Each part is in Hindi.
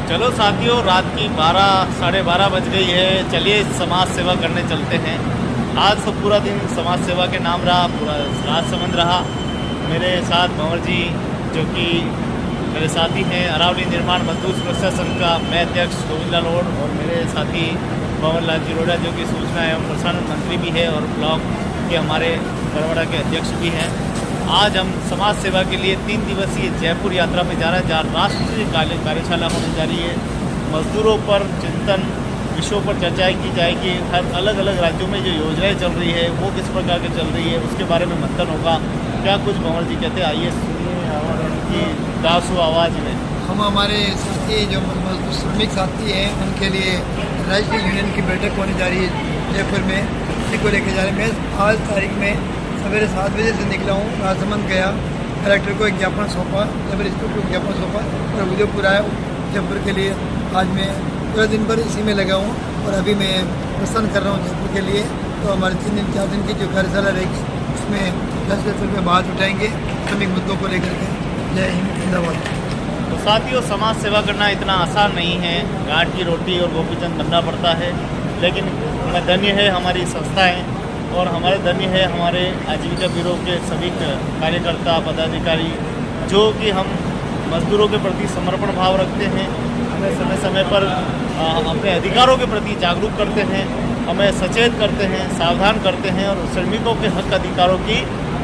चलो साथियों, रात की 12 साढ़े 12 बज गई है। चलिए समाज सेवा करने चलते हैं। आज तो पूरा दिन समाज सेवा के नाम रहा, पूरा राजसमंद रहा। मेरे साथ भंवर जी, जो कि मेरे साथी हैं, अरावली निर्माण मजदूर सुरक्षा संघ का मैं अध्यक्ष गोविंद लाल ओड, और मेरे साथी पवन लाल जिरोड़ा, जो कि सूचना एवं प्रसारण मंत्री भी है और ब्लॉक के हमारे बरवाड़ा के अध्यक्ष भी हैं। आज हम समाज सेवा के लिए 3 दिवसीय जयपुर यात्रा में जा रहे हैं, जहाँ राष्ट्रीय कार्यशाला होने जा रही है। मजदूरों पर चिंतन, विषयों पर चर्चाएं की जाएगी। हर अलग अलग राज्यों में जो योजनाएं चल रही है वो किस प्रकार की चल रही है, उसके बारे में मंथन होगा। क्या कुछ भंवर जी कहते हैं, आइए सुनिए और उनकी दासु आवाज़ में। हम हमारे साथी जो मजदूर श्रमिक साथी हैं, उनके लिए राष्ट्रीय यूनियन की बैठक होने जा रही है जयपुर में। इसी को लेकर जा रहे हैं। मैं आज तारीख में सवेरे 7 बजे से निकला हूँ, राजसमंद गया, कलेक्टर को एक ज्ञापन सौंपा, लेबर इंस्पेक्टर को ज्ञापन सौंपा और उदयपुर आया जयपुर के लिए। आज मैं पूरा दिन भर इसी में लगा हूँ और अभी मैं प्रस्थान कर रहा हूँ जयपुर के लिए। तो हमारे 3 दिन 4 दिन की जो कार्यशाला रहेगी उसमें 10 में बात उठाएंगे श्रमिक मुद्दों को लेकर के। जय हिंद, जिंदाबाद। तो साथियों, समाज सेवा करना इतना आसान नहीं है। गांठ की रोटी और गोपीचंद बनना पड़ता है, लेकिन हमें धन्य है हमारी संस्थाएं, और हमारे धन्य है हमारे आजीविका ब्यूरो के सभी कार्यकर्ता पदाधिकारी, जो कि हम मजदूरों के प्रति समर्पण भाव रखते हैं। हमें समय समय पर अपने अधिकारों के प्रति जागरूक करते हैं, हमें सचेत करते हैं, सावधान करते हैं, और श्रमिकों के हक अधिकारों की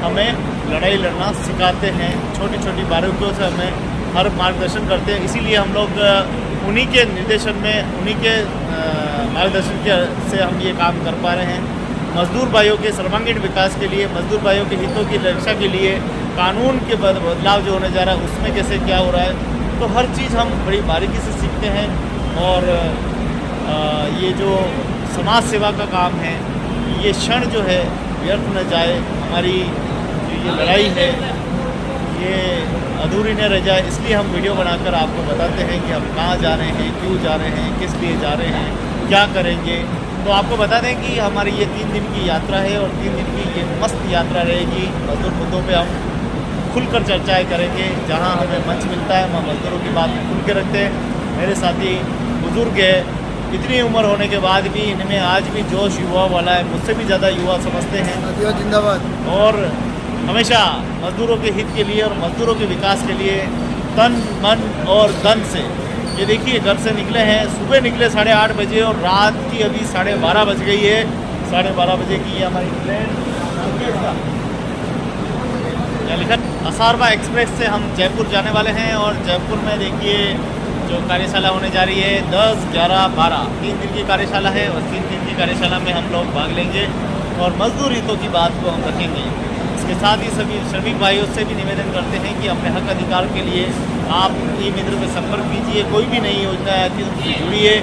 हमें लड़ाई लड़ना सिखाते हैं। छोटी छोटी बारीकियों से हमें हर मार्गदर्शन करते हैं। इसीलिए हम लोग उन्हीं के निर्देशन में, उन्हीं के मार्गदर्शन के से हम ये काम कर पा रहे हैं। मजदूर भाइयों के सर्वांगीण विकास के लिए, मजदूर भाइयों के हितों की रक्षा के लिए कानून के बदलाव जो होने जा रहा है उसमें कैसे क्या हो रहा है, तो हर चीज़ हम बड़ी बारीकी से सीखते हैं। और ये जो समाज सेवा का काम है, ये क्षण जो है व्यर्थ न जाए। हमारी जो ये लड़ाई है ये अधूरी न रह जाए, इसलिए हम वीडियो बनाकर आपको बताते हैं कि हम कहाँ जा रहे हैं, क्यों जा रहे हैं, किस लिए जा रहे हैं, क्या करेंगे। तो आपको बता दें कि हमारी ये 3 दिन की यात्रा है, और 3 दिन की ये मस्त यात्रा रहेगी। मजदूर मुद्दों पे हम खुलकर चर्चाएं करेंगे। जहां हमें मंच मिलता है, हम मजदूरों की बात खुल के रखते हैं। मेरे साथी बुजुर्ग है, इतनी उम्र होने के बाद भी इनमें आज भी जोश युवा वाला है, मुझसे भी ज़्यादा युवा समझते हैं। जिंदाबाद। और हमेशा मजदूरों के हित के लिए और मजदूरों के विकास के लिए तन मन और धन से, ये देखिए घर से निकले हैं, सुबह निकले 8:30 बजे और रात की अभी 12:30 बज गई है। 12:30 बजे की ये हमारी ट्रेन लिखा असारवा एक्सप्रेस से हम जयपुर जाने वाले हैं। और जयपुर में देखिए जो कार्यशाला होने जा रही है 10, 11, 12 3 दिन की कार्यशाला है, और 3 दिन की कार्यशाला में हम लोग भाग लेंगे और मजदूर हितों की बात को हम रखेंगे। इसके साथ ही सभी श्रमिक भाइयों से भी निवेदन करते हैं कि अपने हक अधिकार के लिए आप ई मित्र में संपर्क कीजिए। कोई भी नई योजना आती है उनसे जुड़िए,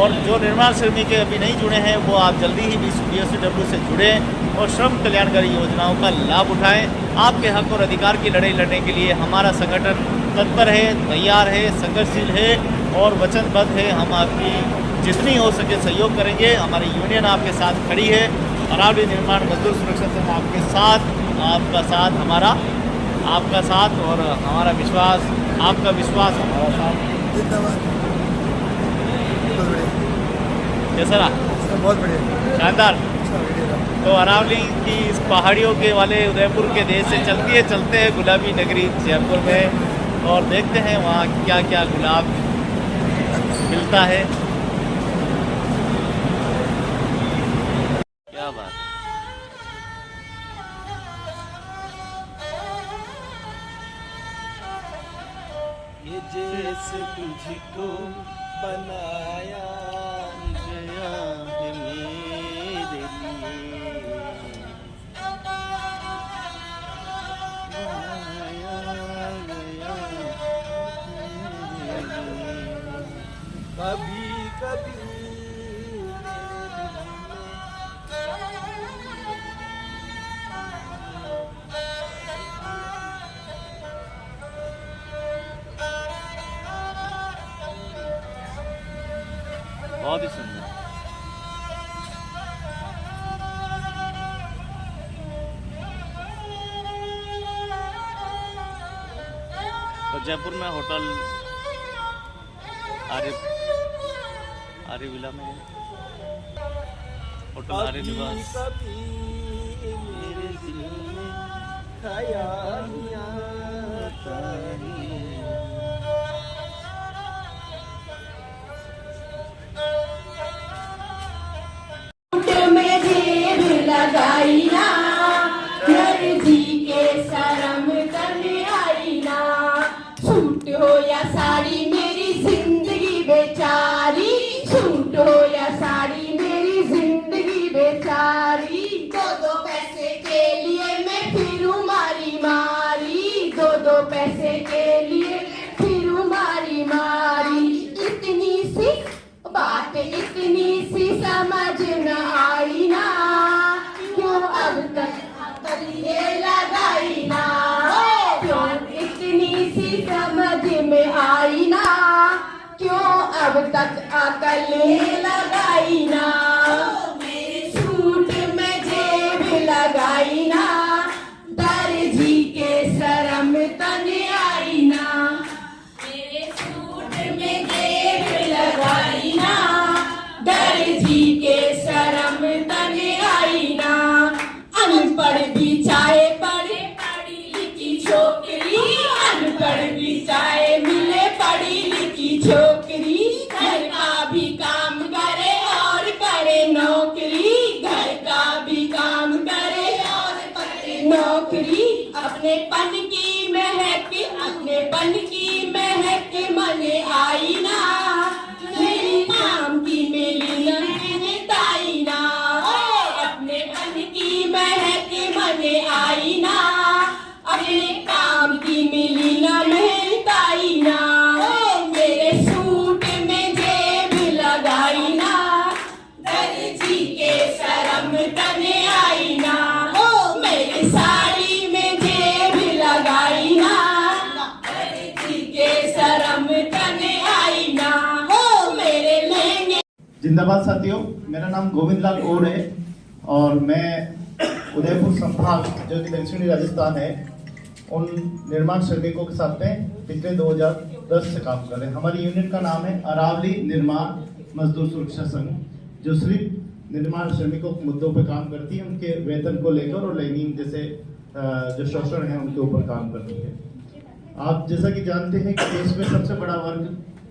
और जो निर्माण श्रमिक अभी नहीं जुड़े हैं वो आप जल्दी ही BSW से जुड़ें और श्रम कल्याणकारी योजनाओं का लाभ उठाएं। आपके हक और अधिकार की लड़ाई लड़ने के लिए हमारा संगठन तत्पर है, तैयार है, संघर्षशील है और वचनबद्ध है। हम आपकी जितनी हो सके सहयोग करेंगे। हमारी यूनियन आपके साथ खड़ी है। अरावली निर्माण मजदूर सुरक्षा संघ आपके साथ, आपका साथ हमारा, आपका साथ और हमारा विश्वास, आपका विश्वास हमारा साथ। जिंदाबाद। बहुत बढ़िया। कैसा रहा? बहुत बढ़िया, शानदार। तो अरावली की इस पहाड़ियों के वाले उदयपुर के देश से चलते हैं गुलाबी नगरी जयपुर में, और देखते हैं वहाँ क्या क्या गुलाब मिलता है। क्या बात। ये जैसे तुझको बनाया गया है मेरे लिए, बनाया गया मेरे लिए। कभी कभी बहुत ही सुंदर। तो जयपुर में होटल आर्य विला में होटल आर्य कभी निवास। कभी मेरे दिल में ख्याल आता है। में जेब लगाई ना, दर्जी के शर्म करने आई ना। सूट हो या साड़ी मेरी जिंदगी बेचारी, सूट हो या साड़ी मेरी जिंदगी बेचारी। दो दो पैसे के लिए मैं फिरूं मारी मारी, दो दो पैसे के लिए फिरूं मारी मारी। इतनी सी बात इतनी सी समझ न आई ना, क्यों अब तक ये लगाई ना, क्यों इतनी सी समझ में आई ना, क्यों अब तक अकल लगाई ना। मेरे सूट में जेब लगाई ना, दर्जी के शर्म तने आई ना। मेरे सूट में जेब लगाई ना, दर्जी के शर्म तने आई ना। अनपढ़ भी चाहे पढ़े पढ़ी लिखी छोकरी, अनपढ़ भी चाहे मिले पढ़ी लिखी छोकरी। घर का भी काम करे और करे नौकरी, घर का भी काम करे और करे नौकरी। अपने पन की महक, अपने पन की महक मने आई ना, मेरी काम की मिली ताई ना। अपने पन की महक मने आई ना, अपने काम की मिली ना महताई ना। मेरे सूट में जेब लगाई ना, दर्जी के शर्म तने आई ना। मेरी साड़ी में जेब लगाई ना, दर्जी के शर्म तने आई ना। मेरे लहंगे। जिंदाबाद साथियों, मेरा नाम गोविंद लाल ओड है और मैं उदयपुर संभाग जो कि दक्षिणी राजस्थान है उन निर्माण श्रमिकों के साथ में पिछले 2010 से काम कर रहे हैं। हमारी यूनियन का नाम है अरावली निर्माण मजदूर सुरक्षा संघ, जो सिर्फ निर्माण श्रमिकों के मुद्दों पर काम करती है, उनके वेतन को लेकर और लैंगिक जैसे जो शोषण है उनके ऊपर काम करती है। आप जैसा कि जानते हैं कि देश में सबसे बड़ा वर्ग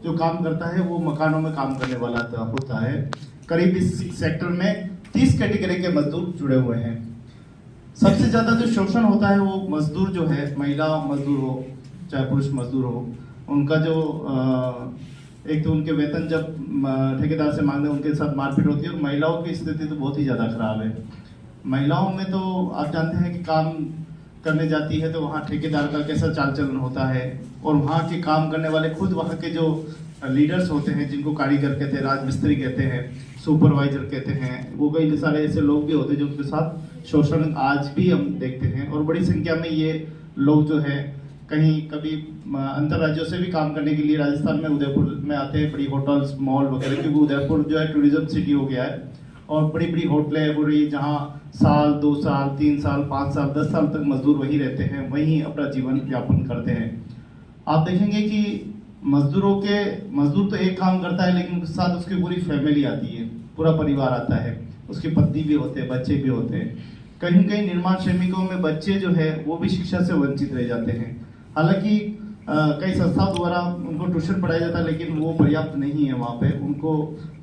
जो काम करता है वो मकानों में काम करने वाला होता है। करीब इस सेक्टर में 30 कैटेगरी के मजदूर जुड़े हुए हैं। सबसे ज्यादा जो शोषण होता है वो मजदूर जो है, महिला मजदूर हो चाहे पुरुष मजदूर हो, उनका जो एक तो उनके वेतन जब ठेकेदार से मांगते हैं उनके साथ मारपीट होती है, और महिलाओं की स्थिति तो बहुत ही ज्यादा खराब है। महिलाओं में तो आप जानते हैं कि काम करने जाती है तो वहाँ ठेकेदार का कैसा चाल चलन होता है, और वहाँ के काम करने वाले खुद वहाँ के जो लीडर्स होते हैं जिनको कारीगर कहते हैं, राजमिस्त्री कहते हैं, सुपरवाइजर कहते हैं, वो कई सारे ऐसे लोग भी होते हैं जो उनके साथ शोषण आज भी हम देखते हैं। और बड़ी संख्या में ये लोग जो है कहीं कभी अंतर राज्यों से भी काम करने के लिए राजस्थान में उदयपुर में आते हैं, बड़ी होटल्स मॉल वगैरह, क्योंकि उदयपुर जो है टूरिज्म सिटी हो गया है और बड़ी बड़ी होटलें हो रही, जहाँ साल 2 साल 3 साल 5 साल 10 साल तक मजदूर वहीं रहते हैं, वहीं अपना जीवन यापन करते हैं। आप देखेंगे कि मजदूर तो एक काम करता है, लेकिन उसके साथ उसकी पूरी फैमिली आती है, पूरा परिवार आता है, उसकी पत्नी भी होते हैं, बच्चे भी होते हैं। कहीं कहीं निर्माण श्रमिकों में बच्चे जो है वो भी शिक्षा से वंचित रह जाते हैं। हालांकि कई संस्थाओं द्वारा उनको ट्यूशन पढ़ाया जाता है, लेकिन वो पर्याप्त नहीं है। वहाँ पे उनको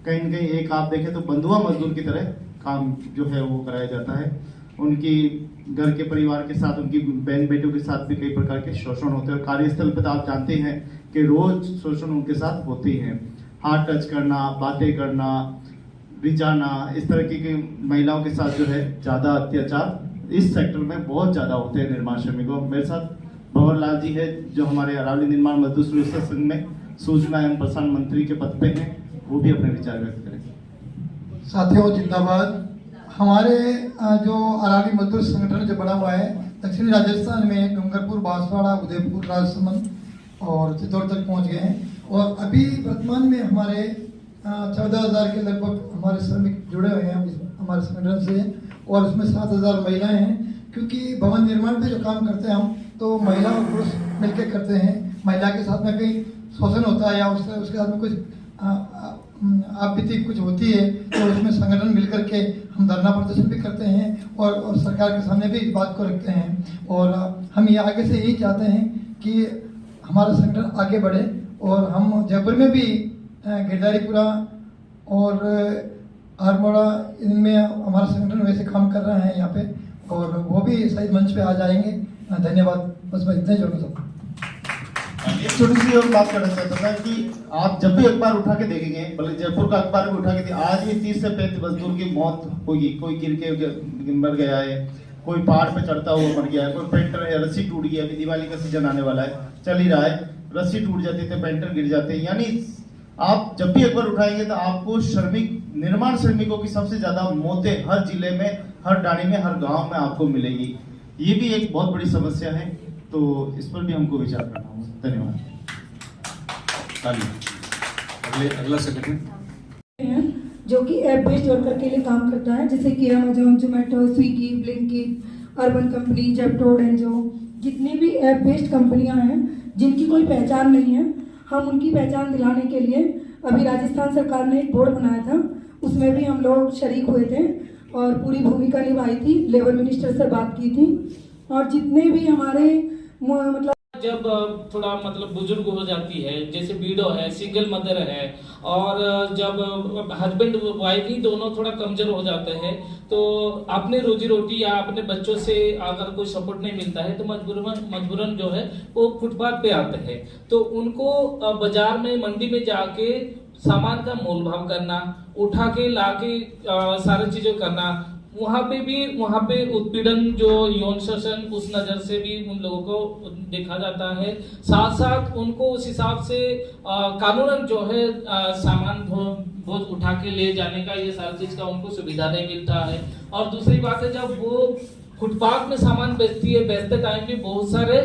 कहीं न कहीं एक आप देखें तो बंधुआ मजदूर की तरह काम जो है वो कराया जाता है। उनकी घर के परिवार के साथ, उनकी बहन बेटियों के साथ भी कई प्रकार के शोषण होते हैं, और कार्यस्थल पर तो आप जानते हैं कि रोज शोषण उनके साथ होते ही हैं। हाथ टच करना, बातें करना, रिझाना, इस तरह की महिलाओं के साथ जो है ज़्यादा अत्याचार इस सेक्टर में बहुत ज़्यादा होते हैं निर्माण श्रमिकों। मेरे साथ भंवर लाल जी है जो हमारे अरावली निर्माण मजदूर सुरक्षा संघ में सूचना एवं प्रसारण मंत्री के पद पे हैं, वो भी अपने विचार व्यक्त करें। साथियों जिंदाबाद। हमारे जो अरावली मजदूर संगठन जो बना हुआ है दक्षिणी राजस्थान में डूंगरपुर, बांसवाड़ा, उदयपुर, राजसमंद और चित्तौड़ तक पहुंच गए हैं, और अभी वर्तमान में हमारे 14,000 के लगभग हमारे श्रमिक जुड़े हुए हैं हमारे संगठन से, और उसमें 7,000 महिलाएं हैं। क्योंकि भवन निर्माण पे जो काम करते हैं हम, तो महिला और पुरुष मिलकर करते हैं। महिला के साथ में कई शोषण होता है या उसके साथ में कुछ आपत्ति कुछ होती है तो उसमें संगठन मिलकर के हम धरना प्रदर्शन भी करते हैं और सरकार के सामने भी इस बात को रखते हैं। और हम ये आगे से यही चाहते हैं कि हमारा संगठन आगे बढ़े और हम जयपुर में भी गिरधारीपुरा और आरमोड़ा इनमें हमारा संगठन वैसे काम कर रहे हैं यहाँ पे, और वो भी शहीद मंच पे आ जाएंगे। धन्यवाद। बस मैं इतना ही जोड़ना चाहता हूँ। एक छोटी सी और बात करना चाहता था कि आप जब भी अखबार उठा के देखेंगे, बल्कि जयपुर का अखबार भी उठा के आज भी 30 से 35 मजदूर की मौत होगी। कोई गिर के मर गया है, कोई पहाड़ पे चढ़ता हुआ मर गया है, कोई पेंटर है रस्सी टूट गई। अभी दिवाली का सीजन आने वाला है, चल ही रहा है, रस्सी टूट जाती है, पेंटर गिर जाते हैं। यानी आप जब भी अखबार उठाएंगे तो आपको श्रमिक निर्माण श्रमिकों की सबसे ज्यादा मौतें हर जिले में, हर डाणी में, हर गाँव में आपको मिलेगी। ये भी एक बहुत बड़ी समस्या है, तो इस पर भी हमको विचार करना होगा। धन्यवाद। अगला संगठन जो कि ऐप बेस्ड वर्कर के लिए काम करता है, जैसे कि Amazon, Zomato, Swiggy, Blinkit, urban company, Zepto, Dunzo, जितनी भी ऐप बेस्ड कंपनियां हैं जिनकी कोई पहचान नहीं है, हम उनकी पहचान दिलाने के लिए अभी राजस्थान सरकार ने एक बोर्ड बनाया था, उसमें भी हम लोग शरीक हुए थे और पूरी भूमिका निभाई थी, लेबर मिनिस्टर से बात की थी। और जितने भी हमारे मतलब जब थोड़ा मतलब बुजुर्ग हो जाती है, जैसे बीडो है, सिंगल मदर है, और जब हस्बैंड वाइफ ही दोनों थोड़ा कमजोर हो जाते हैं, तो अपने रोजी रोटी या अपने बच्चों से अगर कोई सपोर्ट नहीं मिलता है तो मजबूरन जो है वो फुटपाथ पे आते हैं। तो उनको बाजार में, मंडी में जाके सामान का मोल भाव करना, उठा के लाके सारी चीजें करना, वहाँ पे उत्पीड़न, जो यौन शोषण, उस नजर से भी उन लोगों को देखा जाता है। साथ साथ उनको उस हिसाब से कानूनन जो है सामान बोझ उठा के ले जाने का, ये सारी चीज का उनको सुविधा नहीं मिलता है। और दूसरी बात है, जब वो फुटपाथ में सामान बेचते टाइम भी बहुत सारे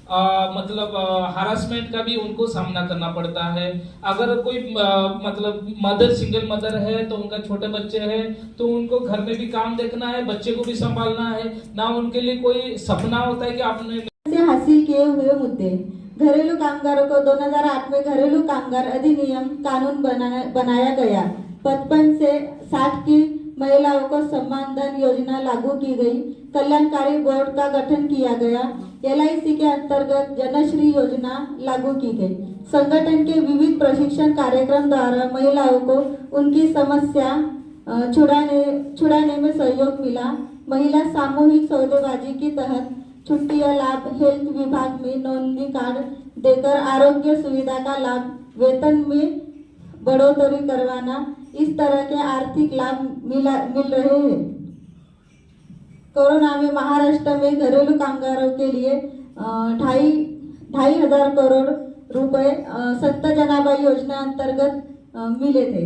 हरासमेंट का भी उनको सामना करना पड़ता है। अगर कोई मदर, सिंगल मदर है तो उनका छोटे बच्चे हैं तो उनको घर में भी काम देखना है, बच्चे को भी संभालना है, ना उनके लिए कोई सपना होता है कि आपने से हासिल किए हुए मुद्दे। घरेलू कामगारों को 2008 में घरेलू कामगार अधिनियम कानून बनाया गया। 55 से 60 की महिलाओं को सम्मान धन योजना लागू की गई। कल्याणकारी बोर्ड का गठन किया गया। LIC के अंतर्गत जनश्री योजना लागू की गई। संगठन के विविध प्रशिक्षण कार्यक्रम द्वारा महिलाओं को उनकी समस्या छुड़ाने में सहयोग मिला। महिला सामूहिक सौदेबाजी के तहत छुट्टियां लाभ, हेल्थ विभाग में नोंदणी कार्ड देकर आरोग्य सुविधा का लाभ, वेतन में बढ़ोतरी करवाना, इस तरह के आर्थिक लाभ मिल रहे हैं। कोरोना में महाराष्ट्र में घरेलू कामगारों के लिए 2,500 करोड़ रुपए संत जनाबाई योजना अंतर्गत मिले थे।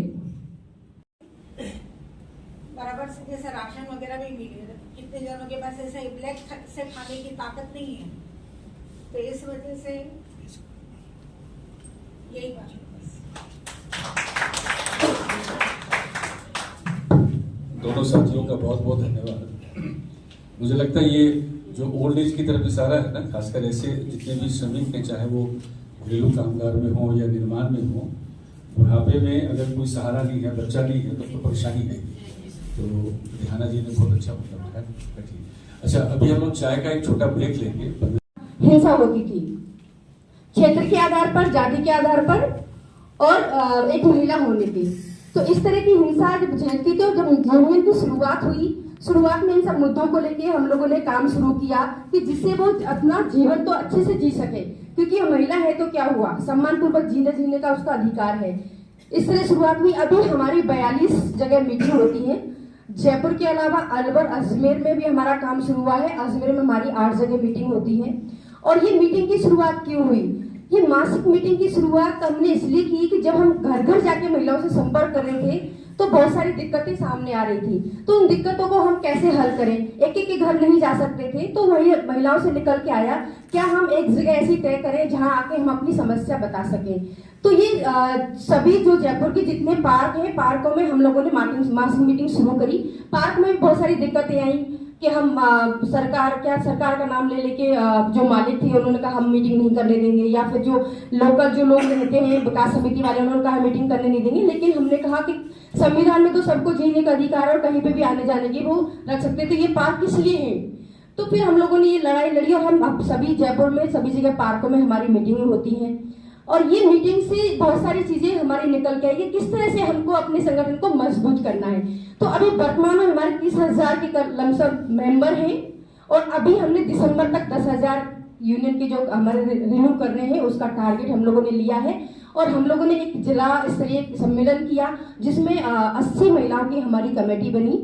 बराबर से जैसे राशन वगैरह भी मिले, कितने जनों के पास ऐसे ब्लैक से खाने की ताकत नहीं है, तो इस वजह से यही बात है। दोनों साथियों का बहुत बहुत धन्यवाद। मुझे लगता है ये जो ओल्ड एज की तरफ इशारा है ना, खासकर ऐसे जितने भी श्रमिक हैं, चाहे वो घरेलू कामगार में हो या निर्माण में हो, बुढ़ापे में अगर कोई सहारा नहीं है, बच्चा नहीं है, तो परेशानी है। तो रिहाना जी ने बहुत अच्छा मतलब रखा। अच्छा, अभी हम लोग चाय का एक छोटा ब्रेक लेंगे। हिंसा होती थी क्षेत्र के आधार पर, जाति के आधार पर, और एक महिला होने की। तो इस तरह की हिंसा जब झेलती थी, जब यूनियन की शुरुआत हुई, शुरुआत में इन सब मुद्दों को लेके हम लोगों ने काम शुरू किया कि जिससे वो अपना जीवन तो अच्छे से जी सके, क्योंकि महिला है तो क्या हुआ, सम्मान पूर्वक जीने का उसका अधिकार है। इस तरह शुरुआत हुई। अभी हमारी 42 जगह मीटिंग होती है। जयपुर के अलावा अलवर, अजमेर में भी हमारा काम शुरू हुआ है। अजमेर में हमारी 8 जगह मीटिंग होती है। और ये मीटिंग की शुरुआत क्यों हुई? ये मासिक मीटिंग की शुरुआत हमने इसलिए की कि जब हम घर घर जाके महिलाओं से संपर्क कर रहे थे तो बहुत सारी दिक्कतें सामने आ रही थी। तो उन दिक्कतों को हम कैसे हल करें, एक एक के घर नहीं जा सकते थे, तो वही महिलाओं से निकल के आया क्या हम एक जगह ऐसी तय करें जहां आके हम अपनी समस्या बता सकें। तो ये सभी जो जयपुर के जितने पार्क हैं, पार्कों में हम लोगों ने मासिक मीटिंग शुरू करी। पार्क में बहुत सारी दिक्कतें आई, कि हम सरकार का नाम ले लेके जो मालिक थे उन्होंने कहा हम मीटिंग नहीं करने देंगे, या फिर जो लोकल जो लोग रहते हैं विकास समिति वाले उन्होंने कहा मीटिंग करने नहीं देंगे। लेकिन हमने कहा कि संविधान में तो सबको जीने का अधिकार है और कहीं पे भी आने जाने की वो रख सकते, तो ये पार्क किस लिए है। तो फिर हम लोगों ने ये लड़ाई लड़ी और हम अब सभी जयपुर में सभी जगह पार्कों में हमारी मीटिंगें होती हैं और ये मीटिंग से बहुत सारी चीजें हमारी निकल के आई कि किस तरह से हमको अपने संगठन को मजबूत करना है। तो अभी वर्तमान में हमारे 30,000 के लमसम मेंबर हैं और अभी हमने दिसंबर तक 10,000 यूनियन के जो हमारे रिन्यू करने हैं उसका टारगेट हम लोगों ने लिया है। और हम लोगों ने एक जिला स्तरीय सम्मेलन किया जिसमें 80 महिलाओं की हमारी कमेटी बनी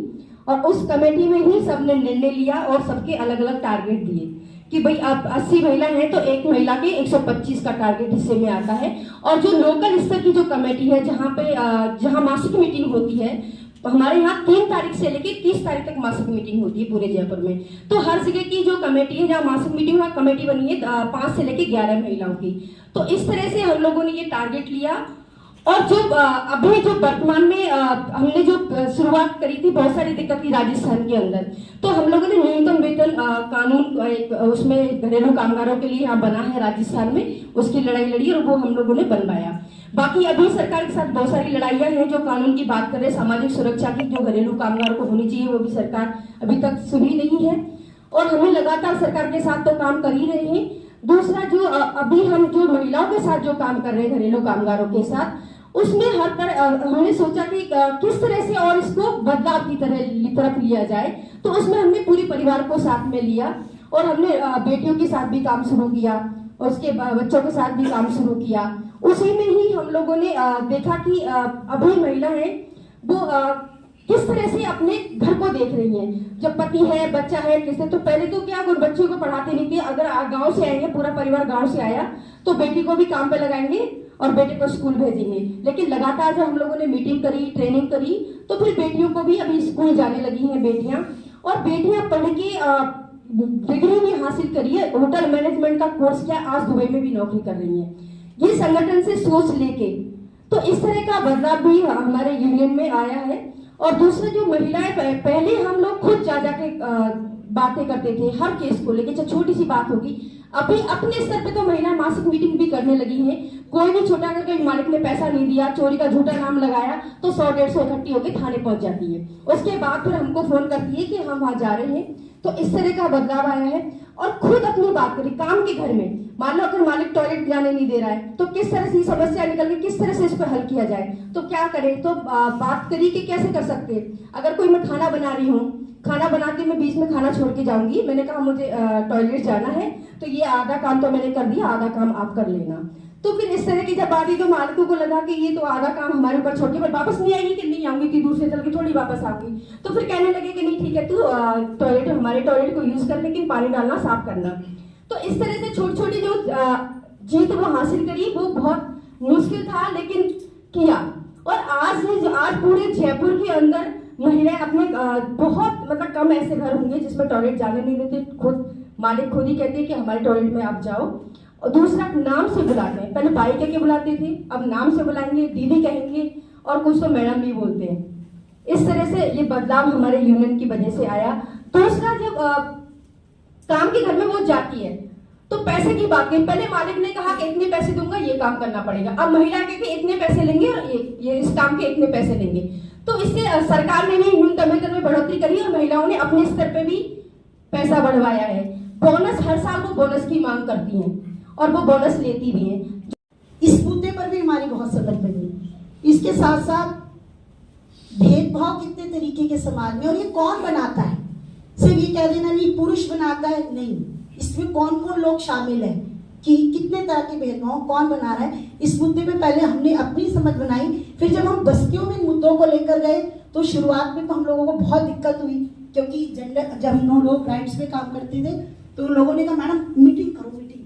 और उस कमेटी में ही सबने निर्णय लिया और सबके अलग अलग टारगेट दिए कि भाई आप 80 महिला हैं तो एक महिला के 125 का टारगेट हिस्से में आता है। और जो लोकल स्तर की जो कमेटी है जहां मासिक मीटिंग होती है, हमारे यहाँ 3 तारीख से लेके 30 तारीख तक मासिक मीटिंग होती है पूरे जयपुर में। तो हर जगह की जो कमेटी है जहाँ मासिक मीटिंग हुआ कमेटी बनी है 5 से लेके 11 महिलाओं की। तो इस तरह से हम लोगों ने ये टारगेट लिया। और जो अभी जो वर्तमान में हमने जो शुरुआत करी थी, बहुत सारी दिक्कत थी राजस्थान के अंदर, तो हम लोगों ने न्यूनतम वेतन कानून एक उसमें घरेलू कामगारों के लिए यहाँ बना है राजस्थान में, उसकी लड़ाई लड़ी और वो हम लोगों ने बनवाया। बाकी अभी सरकार के साथ बहुत सारी लड़ाइयाँ हैं जो कानून की बात कर रहे हैं, सामाजिक सुरक्षा की जो घरेलू कामगार को होनी चाहिए वो भी सरकार अभी तक सुनी नहीं है और हमें लगातार सरकार के साथ तो काम कर ही रहे हैं। दूसरा जो अभी हम जो महिलाओं के साथ जो काम कर रहे हैं घरेलू कामगारों के साथ, उसमें हर तरह हमने सोचा कि किस तरह से और इसको बदलाव की तरफ लिया जाए। तो उसमें हमने पूरे परिवार को साथ में लिया और हमने बेटियों के साथ भी काम शुरू किया, उसके बच्चों के साथ भी काम शुरू किया। उसी में ही हम लोगों ने देखा कि अभी महिला है वो किस तरह से अपने घर को देख रही हैं। जब पति है, बच्चा है, किससे तो पहले तो क्या वो बच्चों को पढ़ाते नहीं थे, अगर गांव से आएंगे, पूरा परिवार गांव से आया तो बेटी को भी काम पे लगाएंगे और बेटे को स्कूल भेजेंगे। लेकिन लगातार जब हम लोगों ने मीटिंग करी, ट्रेनिंग करी, तो फिर बेटियों को भी अभी स्कूल जाने लगी हैं बेटियां, और बेटियां पढ़ के डिग्री भी हासिल करी है, होटल मैनेजमेंट का कोर्स किया, आज दुबई में भी नौकरी कर रही है ये संगठन से सोच लेके। तो इस तरह का बदलाव भी हमारे यूनियन में आया है। और दूसरा जो महिलाएं पहले हम लोग खुद जा के बातें करते थे हर केस को लेके, चाहे छोटी सी बात होगी, अभी अपने स्तर पे तो महिलाएं मासिक मीटिंग भी करने लगी हैं। कोई भी छोटा करके मालिक ने पैसा नहीं दिया, चोरी का झूठा नाम लगाया तो 100-150 इकट्ठी होकर थाने पहुंच जाती है। उसके बाद फिर हमको फोन करती है कि हम वहां जा रहे हैं। तो इस तरह का बदलाव आया है। और खुद अपनी बात करी काम के घर में, मान लो अगर मालिक टॉयलेट जाने नहीं दे रहा है तो किस तरह से समस्या निकल के किस तरह से इस पर हल किया जाए, तो क्या करें। तो बात करी कि कैसे कर सकते हैं। अगर कोई मैं खाना बना रही हूँ, खाना बनाते मैं बीच में खाना छोड़ के जाऊंगी, मैंने कहा मुझे टॉयलेट जाना है, तो ये आधा काम तो मैंने कर दिया, आधा काम आप कर लेना। तो फिर इस तरह की जब बात हुई तो मालिकों को लगा कि ये तो आधा काम हमारे ऊपर छोड़ के पर वापस नहीं आएगी कि नहीं आऊंगी, कि दूर से चल के थोड़ी वापस आऊंगी। तो फिर कहने लगे कि नहीं ठीक है तू टॉयलेट हमारे टॉयलेट को यूज कर, लेकिन पानी डालना साफ करना। तो इस तरह से छोटी छोटी जो जीत वो हासिल करी, वो बहुत मुश्किल था लेकिन किया। और आज पूरे जयपुर के अंदर महिलाएं अपने बहुत मतलब कम ऐसे घर होंगे जिसमें टॉयलेट जाने नहीं देते, खुद मालिक खुद ही कहते हैं कि हमारे टॉयलेट में आप जाओ। और दूसरा नाम से बुलाते हैं, पहले भाई कह के बुलाते थे, अब नाम से बुलाएंगे, दीदी कहेंगे और कुछ तो मैडम भी बोलते हैं। इस तरह से ये बदलाव हमारे यूनियन की वजह से आया। दूसरा जब काम के घर में वो जाती है तो पैसे की बात है, पहले मालिक ने कहा कि इतने पैसे दूंगा ये काम करना पड़ेगा, अब महिला कहती इतने पैसे लेंगे और ये इस काम के इतने पैसे लेंगे। तो इससे सरकार ने भी न्यूनतम वेतन में बढ़ोतरी करी और महिलाओं ने अपने स्तर पे भी पैसा बढ़वाया है। बोनस हर साल वो बोनस की मांग करती हैं और वो बोनस लेती भी हैं। इस मुद्दे पर भी हमारी बहुत समझ बनी। इसके साथ साथ भेदभाव कितने तरीके के समाज में, और ये कौन बनाता है, सिर्फ ये कह देना नहीं पुरुष बनाता है, नहीं, इसमें कौन कौन लोग शामिल हैं, कि कितने तरह के भेदभाव कौन बना रहा है। इस मुद्दे पे पहले हमने अपनी समझ बनाई, फिर जब हम बस्तियों में मुद्दों को लेकर गए तो शुरुआत में तो हम लोगों को बहुत दिक्कत हुई, क्योंकि जेंडर जब हम लोग राइट्स पे काम करते थे तो लोगों ने कहा मैडम मीटिंग करो, मीटिंग,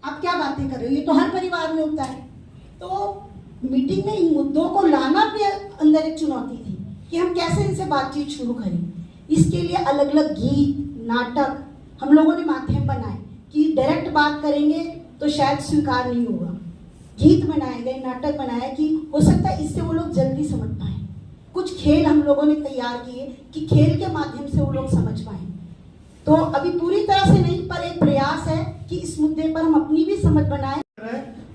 आप क्या बातें कर रहे हो, ये तो हर परिवार में होता है। तो मीटिंग में इन मुद्दों को लाना भी अंदर एक चुनौती थी कि हम कैसे इनसे बातचीत शुरू करें। इसके लिए अलग अलग गीत, नाटक हम लोगों ने माध्यम बनाए कि डायरेक्ट बात करेंगे तो शायद स्वीकार नहीं होगा। गीत बनाए गए, नाटक बनाया कि हो सकता है इससे वो लोग जल्दी समझ पाए। कुछ खेल हम लोगों ने तैयार किए कि खेल के माध्यम से वो लोग समझ पाए। तो अभी पूरी तरह से नहीं, पर एक प्रयास है कि इस मुद्दे पर हम अपनी भी समझ बनाएं।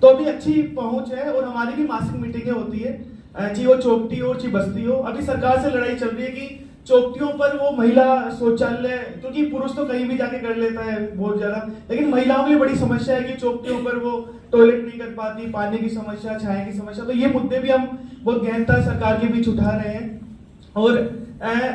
तो अभी अच्छी पहुंच है और हमारी भी मासिक मीटिंगें होती है, चाहे वो चौपटी हो चाहे बस्ती हो। अभी सरकार से लड़ाई चल रही है कि चौपटियों पर वो महिला शौचालय, क्योंकि पुरुष तो कहीं भी जाके कर लेता है बहुत ज्यादा, लेकिन महिलाओं के लिए बड़ी समस्या है कि चौपटियों पर वो टॉयलेट नहीं कर पाती, पानी की समस्या, छाया की समस्या। तो ये मुद्दे भी हम बहुत गहनता सरकार के बीच उठा रहे हैं। और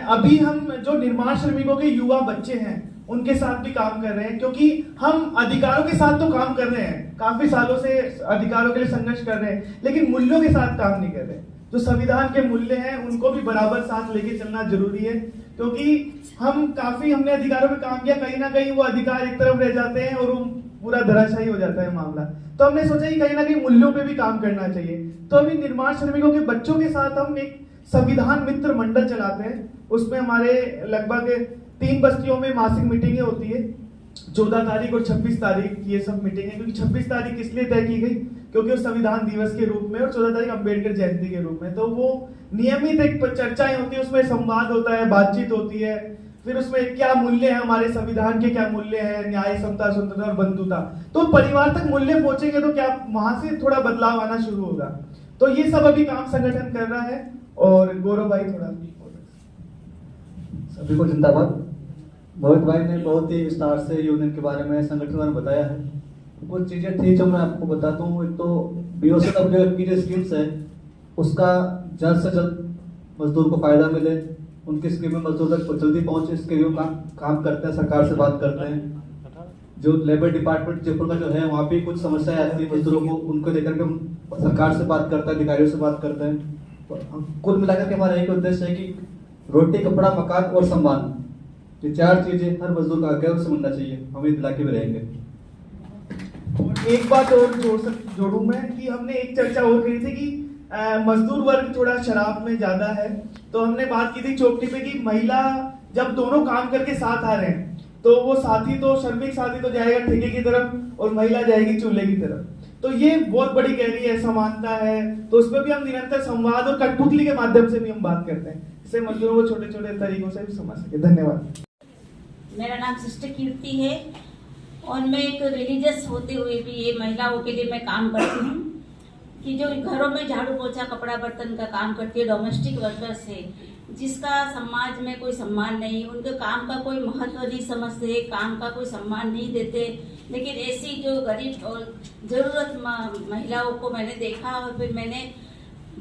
अभी हम जो निर्माण श्रमिकों के युवा बच्चे हैं उनके साथ भी काम कर रहे हैं, क्योंकि हम अधिकारों के साथ तो काम कर रहे हैं, काफी सालों से अधिकारों के लिए संघर्ष कर रहे हैं, लेकिन मूल्यों के साथ काम नहीं कर रहे। जो संविधान के मूल्य हैं उनको भी बराबर साथ लेके चलना जरूरी है, क्योंकि हमने अधिकारों पे काम किया, कहीं ना कहीं वो अधिकार एक तरफ रह जाते हैं और वो पूरा धराशायी हो जाता है मामला। तो हमने सोचा कि कहीं ना कहीं मूल्यों पे भी काम करना चाहिए। तो अभी निर्माण श्रमिकों के बच्चों के साथ हम एक संविधान मित्र मंडल चलाते हैं। उसमें हमारे लगभग 3 बस्तियों में मासिक मीटिंगें होती है, 14 तारीख और 26 तारीख ये सब मीटिंग है। क्योंकि 26 तारीख इसलिए तय की गई क्योंकि वो संविधान दिवस के रूप में और 14 तारीख अम्बेडकर जयंती के रूप में, तो वो नियमित एक चर्चाएं होती है, उसमें संवाद होता है, बातचीत होती है। फिर उसमें क्या मूल्य है, हमारे संविधान के क्या मूल्य है, न्याय, समता, स्वतंत्रता और बंधुता। तो परिवार तक मूल्य पहुंचेंगे तो क्या वहां से थोड़ा बदलाव आना शुरू होगा। तो ये सब अभी काम संगठन कर रहा है। और गौरव भाई थोड़ा सभी को जिंदाबाद। मोहित भाई ने बहुत ही विस्तार से यूनियन के बारे में, संगठन के बारे में बताया है। कुछ चीजें थी जो मैं आपको बताता हूँ। एक तो BOCWF की जो स्कीम्स है उसका जल्द से जल्द मजदूर को फायदा मिले, उनकी स्कीमें मजदूर तक जल्दी पहुंचे, इसके लिए काम करते हैं, सरकार से बात करते हैं। जो लेबर डिपार्टमेंट जयपुर का जो है वहाँ पे कुछ समस्याएं आती है मजदूरों को, उनको लेकर के हम सरकार से बात करते हैं, अधिकारियों से बात करते हैं। कुल मिलाकर के हमारा एक उद्देश्य है कि रोटी, कपड़ा, मकान और सम्मान, ये 4 चीजें हर मजदूर का हक है, उससे मिलना चाहिए। हम इस इलाके में रहेंगे। एक बात और जोड़ूं मैं कि हमने एक चर्चा और करी थी कि मजदूर वर्ग थोड़ा शराब में ज्यादा है। तो हमने बात की थी चौपटी पे कि महिला जब दोनों काम करके साथ आ रहे हैं तो वो श्रमिक साथी तो जाएगा ठेके की तरफ और महिला जाएगी चूल्हे की तरफ। तो ये बहुत बड़ी गहरी है, समानता है। तो उस पर भी हम निरंतर संवाद और कठपुतली के माध्यम से भी हम बात करते हैं, इससे मजदूरों को छोटे छोटे तरीकों से भी समझ सके। धन्यवाद। मेरा नाम सिस्टर कीर्ति है और मैं एक रिलीजियस होते हुए भी ये महिलाओं के लिए मैं काम करती हूँ कि जो घरों में झाड़ू पोछा, कपड़ा बर्तन का काम करती है, डोमेस्टिक वर्कर्स है, जिसका समाज में कोई सम्मान नहीं, उनके काम का कोई महत्व नहीं समझते, काम का कोई सम्मान नहीं देते। लेकिन ऐसी जो गरीब और जरूरत महिलाओं को मैंने देखा और फिर मैंने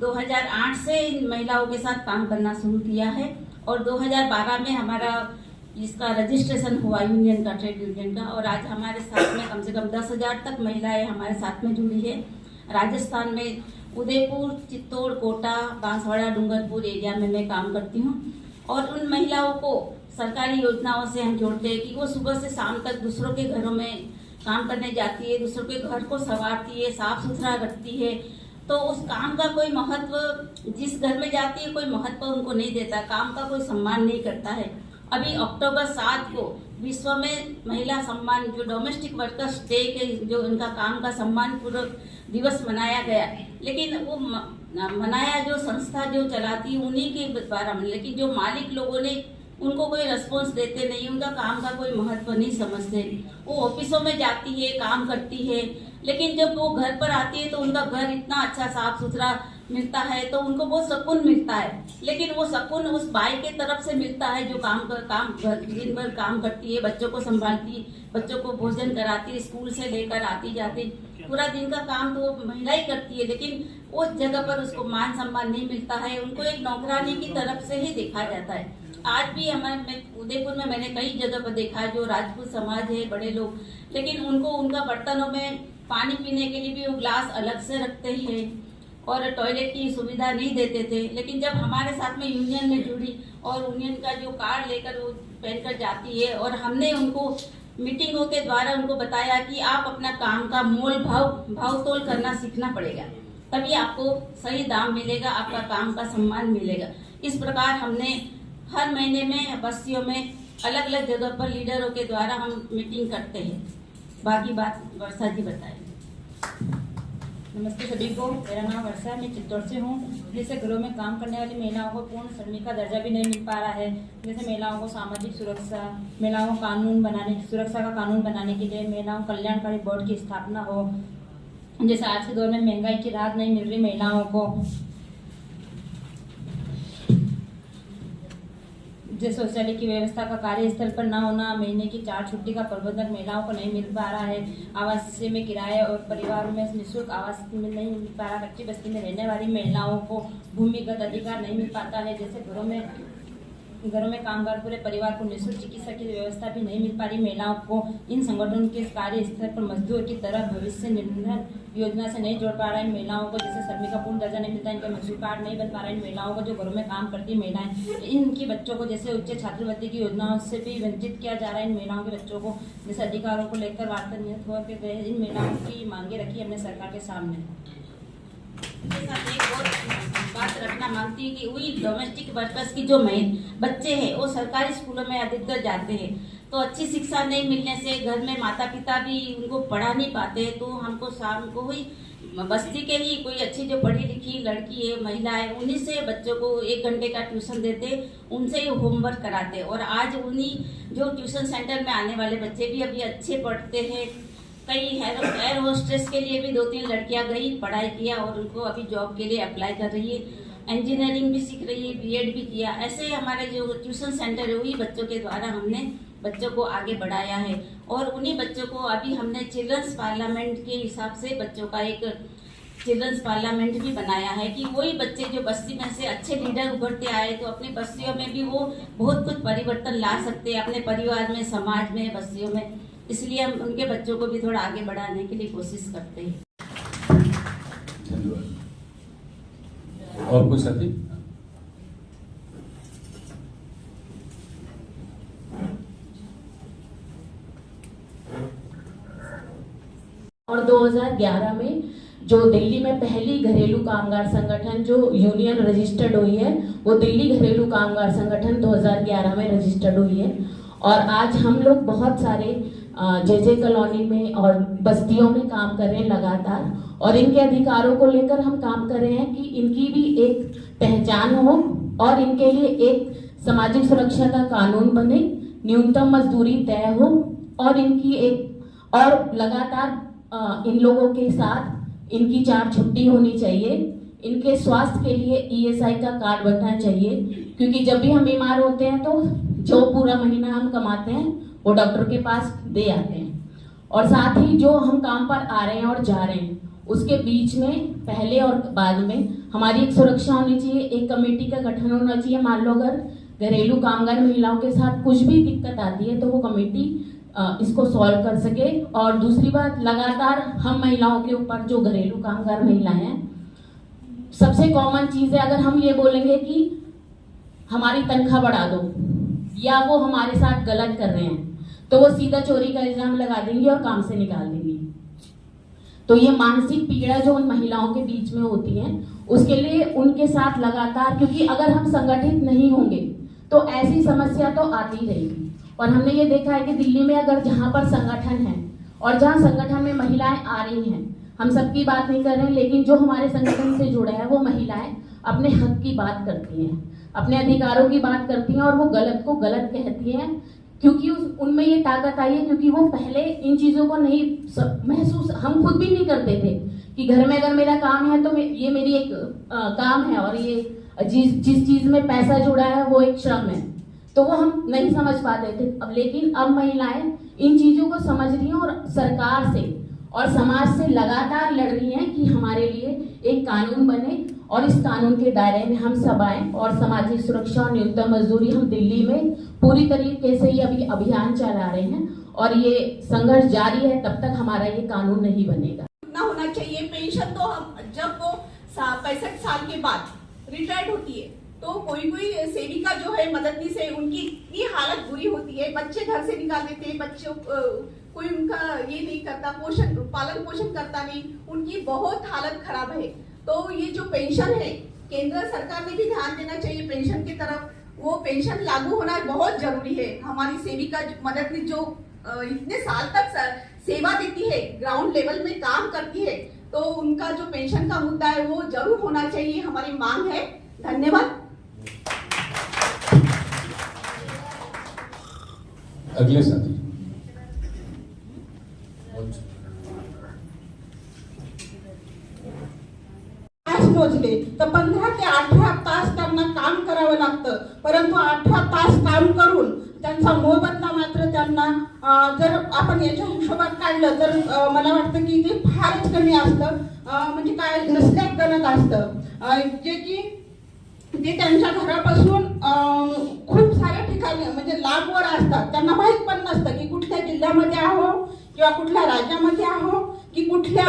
2008 से इन महिलाओं के साथ काम करना शुरू किया है और 2012 में हमारा इसका रजिस्ट्रेशन हुआ यूनियन का, ट्रेड यूनियन का। और आज हमारे साथ में कम से कम 10,000 तक महिलाएं हमारे साथ में जुड़ी है। राजस्थान में उदयपुर, चित्तौड़, कोटा, बांसवाड़ा, डूंगरपुर एरिया में मैं काम करती हूँ। और उन महिलाओं को सरकारी योजनाओं से हम जोड़ते हैं कि वो सुबह से शाम तक दूसरों के घरों में काम करने जाती है, दूसरों के घर को संवारती है, साफ सुथरा रखती है। तो उस काम का कोई महत्व, जिस घर में जाती है कोई महत्व उनको नहीं देता, काम का कोई सम्मान नहीं करता है। अभी अक्टूबर 7 को विश्व में महिला सम्मान, जो डोमेस्टिक वर्कर्स डे के, जो उनका काम का सम्मान पूर्वक दिवस मनाया गया, लेकिन वो मनाया जो संस्था जो चलाती है उन्हीं के द्वारा, लेकिन जो मालिक लोगों ने उनको कोई रिस्पॉन्स देते नहीं, उनका काम का कोई महत्व नहीं समझते। वो ऑफिसों में जाती है, काम करती है, लेकिन जब वो घर पर आती है तो उनका घर इतना अच्छा साफ सुथरा मिलता है तो उनको बहुत सुकून मिलता है। लेकिन वो सुकून उस बाई के तरफ से मिलता है जो दिन भर काम करती है, बच्चों को संभालती, बच्चों को भोजन कराती है, स्कूल से लेकर आती जाती, पूरा दिन का काम तो वो महिला ही करती है। लेकिन उस जगह पर उसको मान सम्मान नहीं मिलता है, उनको एक नौकरानी की तरफ से ही देखा जाता है। आज भी हमारे उदयपुर में मैंने कई जगह पर देखा है जो राजपूत समाज है, बड़े लोग, लेकिन उनको उनका बर्तनों में पानी पीने के लिए भी वो ग्लास अलग से रखते ही है और टॉयलेट की सुविधा नहीं देते थे। लेकिन जब हमारे साथ में यूनियन में जुड़ी और यूनियन का जो कार्ड लेकर वो पहनकर जाती है और हमने उनको मीटिंगों के द्वारा उनको बताया कि आप अपना काम का मोल भाव तोल करना सीखना पड़ेगा, तभी आपको सही दाम मिलेगा, आपका काम का सम्मान मिलेगा। इस प्रकार हमने हर महीने में बस्तियों में अलग अलग जगह पर लीडरों के द्वारा हम मीटिंग करते हैं। बाकी बात वर्षा जी बताएं। नमस्ते सभी को। मेरा नाम वर्षा है, मैं चित्तौड़ से हूँ। जैसे घरों में काम करने वाली महिलाओं को पूर्ण श्रमिक का दर्जा भी नहीं मिल पा रहा है। जैसे महिलाओं को सामाजिक सुरक्षा, महिलाओं को सुरक्षा का कानून बनाने के लिए महिलाओं कल्याणकारी बोर्ड की स्थापना हो। जैसे आज के दौर में महंगाई की राहत नहीं मिल रही महिलाओं को, जैसे शौचालय की व्यवस्था का कार्यस्थल पर न होना, महीने की 4 छुट्टी का प्रबंधन महिलाओं को नहीं मिल पा रहा है, आवास में किराए और परिवारों में निःशुल्क आवास में नहीं मिल पा रहा, कच्ची बस्ती में रहने वाली महिलाओं को भूमिगत अधिकार नहीं मिल पाता है। जैसे घरों में कामगार पूरे परिवार को निःशुल्क चिकित्सा की व्यवस्था भी नहीं मिल पा रही महिलाओं को। इन संगठनों के कार्य स्थल पर मजदूर की तरह भविष्य निधि योजना से नहीं जोड़ पा रहा है महिलाओं को। जैसे श्रमिक का पूर्ण दर्जा नहीं मिलता, इनका मजदूर कार्ड नहीं बन पा रहा है महिलाओं को, जो घरों में काम करती महिलाएं। इनके बच्चों को जैसे उच्च छात्रवृत्ति की योजनाओं से भी वंचित किया जा रहा है। इन महिलाओं के बच्चों को जैसे अधिकारों को लेकर वार्तालाप हो गए। इन महिलाओं की मांगे रखी हमने सरकार के सामने। एक और बात रखना मांगती है कि वही डोमेस्टिक वर्कर्स की जो बच्चे हैं वो सरकारी स्कूलों में अधिकतर जाते हैं, तो अच्छी शिक्षा नहीं मिलने से घर में माता पिता भी उनको पढ़ा नहीं पाते। तो हमको शाम को हुई बस्ती के ही कोई अच्छी जो पढ़ी लिखी लड़की है, महिला है, उन्हीं से बच्चों को 1 घंटे का ट्यूशन देते, उनसे ही होमवर्क कराते। और आज उन्हीं जो ट्यूशन सेंटर में आने वाले बच्चे भी अभी अच्छे पढ़ते हैं। कई एयर होस्टेस के लिए भी 2-3 लड़कियां गई, पढ़ाई किया और उनको अभी जॉब के लिए अप्लाई कर रही है। इंजीनियरिंग भी सीख रही है, बीएड भी किया। ऐसे हमारे जो ट्यूशन सेंटर है वही बच्चों के द्वारा हमने बच्चों को आगे बढ़ाया है। और उन्हीं बच्चों को अभी हमने चिल्ड्रंस पार्लियामेंट के हिसाब से बच्चों का एक चिल्ड्रंस पार्लियामेंट भी बनाया है कि वही बच्चे जो बस्ती में से अच्छे लीडर उभरते आए तो अपनी बस्तियों में भी वो बहुत कुछ परिवर्तन ला सकते हैं, अपने परिवार में, समाज में, बस्तियों में। इसलिए हम उनके बच्चों को भी थोड़ा आगे बढ़ाने के लिए कोशिश करते हैं। धन्यवाद। और कुछ साथी? और 2011 में जो दिल्ली में पहली घरेलू कामगार संगठन जो यूनियन रजिस्टर्ड हुई है, वो दिल्ली घरेलू कामगार संगठन 2011 में रजिस्टर्ड हुई है। और आज हम लोग बहुत सारे जे कॉलोनी में और बस्तियों में काम कर रहे हैं लगातार, और इनके अधिकारों को लेकर हम काम कर रहे हैं कि इनकी भी एक पहचान हो और इनके लिए एक सामाजिक सुरक्षा का कानून बने, न्यूनतम मजदूरी तय हो और इनकी एक और लगातार इन लोगों के साथ इनकी 4 छुट्टी होनी चाहिए। इनके स्वास्थ्य के लिए ईएसआई का कार्ड बनना चाहिए, क्योंकि जब भी हम बीमार होते हैं तो जो पूरा महीना हम कमाते हैं वो डॉक्टर के पास दे आते हैं। और साथ ही जो हम काम पर आ रहे हैं और जा रहे हैं उसके बीच में पहले और बाद में हमारी एक सुरक्षा होनी चाहिए, एक कमेटी का गठन होना चाहिए। मान लो अगर घरेलू कामगार महिलाओं के साथ कुछ भी दिक्कत आती है तो वो कमेटी इसको सॉल्व कर सके। और दूसरी बात, लगातार हम महिलाओं के ऊपर जो घरेलू कामगार महिलाएं हैं, सबसे कॉमन चीज है अगर हम ये बोलेंगे कि हमारी तनख्वाह बढ़ा दो या वो हमारे साथ गलत कर रहे हैं तो वो सीधा चोरी का इल्जाम लगा देंगी और काम से निकाल देंगी। तो ये मानसिक पीड़ा जो उन महिलाओं के बीच में होती है उसके लिए उनके साथ लगातार, क्योंकि अगर हम संगठित नहीं होंगे तो ऐसी समस्या तो आती ही रहेगी। और हमने ये देखा है कि दिल्ली में अगर जहाँ पर संगठन है और जहाँ संगठन में महिलाएं आ रही हैं, हम सबकी बात नहीं कर रहे हैं, लेकिन जो हमारे संगठन से जुड़े हैं वो महिलाएं अपने हक की बात करती हैं, अपने अधिकारों की बात करती हैं और वो गलत को गलत कहती हैं, क्योंकि उनमें ये ताकत आई है, क्योंकि वो पहले इन चीज़ों को नहीं महसूस, हम खुद भी नहीं करते थे कि घर में अगर मेरा काम है तो ये मेरी एक काम है और ये जिस चीज़ में पैसा जुड़ा है वो एक श्रम है, तो वो हम नहीं समझ पाते थे। अब लेकिन अब महिलाएं इन चीज़ों को समझ रही हैं और सरकार से और समाज से लगातार लड़ रही हैं कि हमारे लिए एक कानून बने और इस कानून के दायरे में हम सब आए। और सामाजिक सुरक्षा और न्यूनतम मजदूरी हम दिल्ली में पूरी तरीके से ये अभी अभियान चला रहे हैं और ये संघर्ष जारी है तब तक हमारा ये कानून नहीं बनेगा। ना होना चाहिए पेंशन तो हम जब वो 65 साल के बाद रिटायर्ड होती है तो कोई सेविका जो है मददनीश है उनकी इतनी हालत बुरी होती है, बच्चे घर से निकाल देते हैं, बच्चों कोई उनका ये नहीं करता, पालन पोषण करता नहीं, उनकी बहुत हालत खराब है। तो ये जो पेंशन है केंद्र सरकार ने भी ध्यान देना चाहिए पेंशन की तरफ, वो पेंशन लागू होना बहुत जरूरी है। हमारी सेविका मददनीश जो इतने साल तक सेवा देती है, ग्राउंड लेवल में काम करती है, तो उनका जो पेंशन का मुद्दा है वो जरूर होना चाहिए, हमारी मांग है। धन्यवाद। अगले साथी। मोजले तर 15 ते 18 तास त्यांना काम करावं लागतं, परंतु 18 तास काम करून त्यांचा मोबदला मात्र त्यांना जर आपण याच्या हिशोबात काढलं तर मला वाटतं की ते फारच कमी असतं, म्हणजे काय नसल्यात गणत असतं, जे की ते त्यांच्या घरापासून खूप साऱ्या ठिकाणी म्हणजे लांबवर असतात. त्यांना माहीत पण नसतं की कुठल्या जिल्ह्यामध्ये आहो किंवा कुठल्या राज्यामध्ये आहो की कुठल्या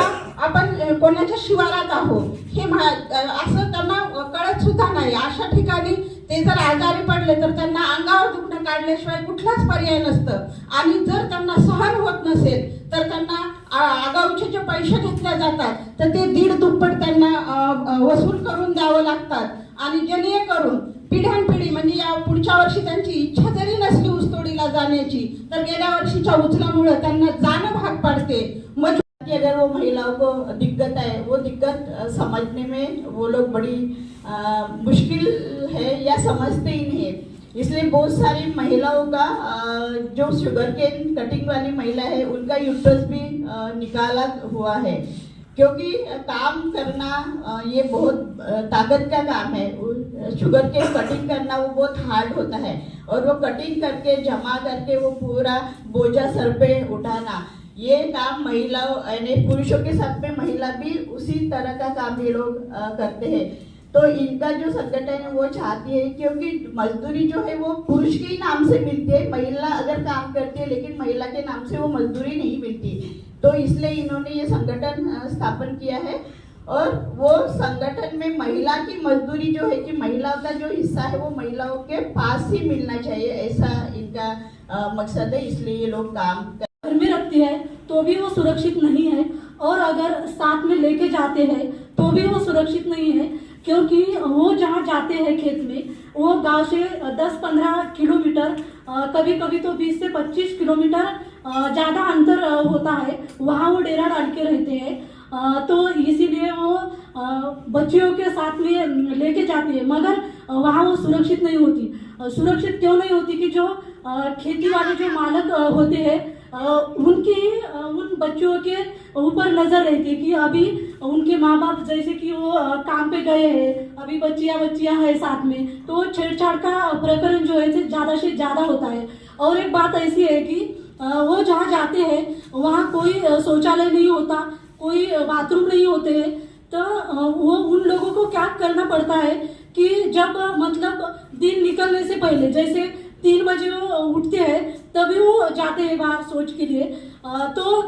आपण कोणाच्या शिवारात आहो हे असं त्यांना कळत सुद्धा नाही. अशा ठिकाणी ते जर आजारी पडले तर त्यांना अंगावर दुखणं काढल्याशिवाय कुठलाच पर्याय नसतं, आणि जर त्यांना सहन होत नसेल तर त्यांना आगाऊचे जे पैसे घेतले जातात तर ते 1.5 दुप्पट त्यांना वसूल करून द्यावं लागतात, आणि जेणेकरून पिढ्यानपिढी म्हणजे या पुढच्या वर्षी त्यांची इच्छा जरी नसली ऊसतोडीला जाण्याची तर गेल्या वर्षीच्या उचलामुळे त्यांना जाणं भाग पडते. कि अगर वो महिलाओं को दिक्कत है, वो दिक्कत समझने में वो लोग बड़ी मुश्किल है या समझते ही नहीं है, इसलिए बहुत सारी महिलाओं का जो शुगर केन कटिंग वाली महिला है उनका यूट्रस भी निकाला हुआ है, क्योंकि काम करना ये बहुत ताकत का काम है। शुगर केन कटिंग करना वो बहुत हार्ड होता है, और वो कटिंग करके जमा करके वो पूरा बोझा सर पे उठाना, ये काम महिलाओं यानी पुरुषों के साथ में महिला भी उसी तरह का काम ये लोग करते हैं। तो इनका जो संगठन है वो चाहती है, क्योंकि मजदूरी जो है वो पुरुष के ही नाम से मिलती है, महिला अगर काम करती है लेकिन महिला के नाम से वो मजदूरी नहीं मिलती, तो इसलिए इन्होंने ये संगठन स्थापन किया है। और वो संगठन में महिला की मजदूरी जो है कि महिलाओं का जो हिस्सा है वो महिलाओं के पास ही मिलना चाहिए, ऐसा इनका मकसद है, इसलिए ये लोग काम घर में रखती है तो भी वो सुरक्षित नहीं है, और अगर साथ में लेके जाते हैं तो भी वो सुरक्षित नहीं है, क्योंकि वो जहाँ जाते हैं खेत में वो गांव से 10-15 किलोमीटर, कभी कभी तो 20 से 25 किलोमीटर ज़्यादा अंतर होता है, वहाँ वो डेरा डाल के रहते हैं। तो इसीलिए वो बच्चियों के साथ में लेके जाती है, मगर वहाँ वो सुरक्षित नहीं होती। सुरक्षित क्यों नहीं होती कि जो खेती वाले जो मालक होते हैं उन बच्चों के ऊपर नजर रहती है कि अभी उनके माँ बाप जैसे कि वो काम पे गए हैं, अभी बच्चियां हैं साथ में, तो छेड़छाड़ का प्रकरण जो है ज़्यादा से ज़्यादा होता है। और एक बात ऐसी है कि वो जहाँ जाते हैं वहाँ कोई शौचालय नहीं होता, कोई बाथरूम नहीं होते हैं, तो वो उन लोगों को क्या करना पड़ता है कि जब मतलब दिन निकलने से पहले जैसे 3 बजे वो उठते हैं तभी वो जाते हैं बाहर शौच के लिए, तो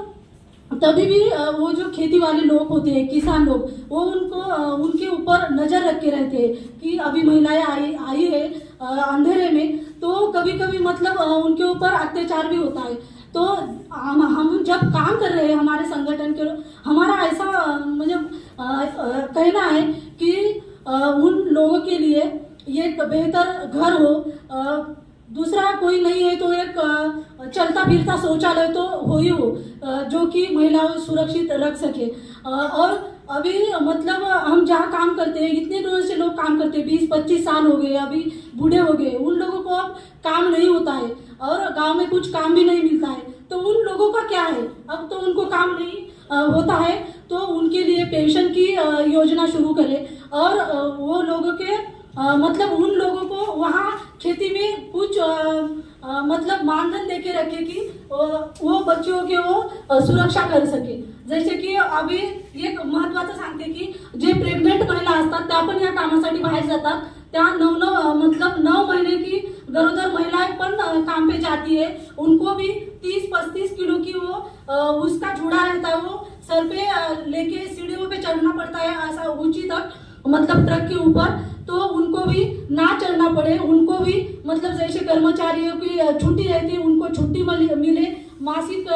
तभी भी वो जो खेती वाले लोग होते हैं, किसान लोग, वो उनके ऊपर नजर रख के रहते हैं कि अभी महिलाएं आई है अंधेरे में, तो कभी कभी मतलब उनके ऊपर अत्याचार भी होता है। तो हम जब काम कर रहे हैं हमारे संगठन के, हमारा ऐसा मतलब कहना है कि उन लोगों के लिए ये बेहतर घर हो, दूसरा कोई नहीं है तो एक चलता फिरता शौचालय तो हो ही हो, जो कि महिलाओं सुरक्षित रख सके। और अभी मतलब हम जहाँ काम करते हैं इतने दिनों से लोग काम करते हैं, 20-25 साल हो गए, अभी बूढ़े हो गए, उन लोगों को अब काम नहीं होता है और गांव में कुछ काम भी नहीं मिलता है, तो उन लोगों का क्या है, अब तो उनको काम नहीं होता है, तो उनके लिए पेंशन की योजना शुरू करें, और वो लोगों के मतलब उन लोगों को वहाँ खेती में कुछ मतलब मानधन दे के रखे कि वो बच्चों के वो सुरक्षा कर सके। जैसे की अभी एक महत्वाचं सांगते की जे प्रेग्नेंट महिला असतात त्या पण या कामासाठी बाहेर जातात, त्या 9 महीने की गरोदर महिलाएं पण काम पे जाती है, उनको भी 30-35 किलो की वो उसका झूड़ा रहता है, वो सर पे लेके सीढ़ियों पे चढ़ना पड़ता है ऐसा ऊंची तक, मतलब ट्रक के ऊपर, तो उनको भी ना चढ़ना पड़े, उनको भी मतलब जैसे कर्मचारियों की छुट्टी रहती है उनको छुट्टी मिले, मासिक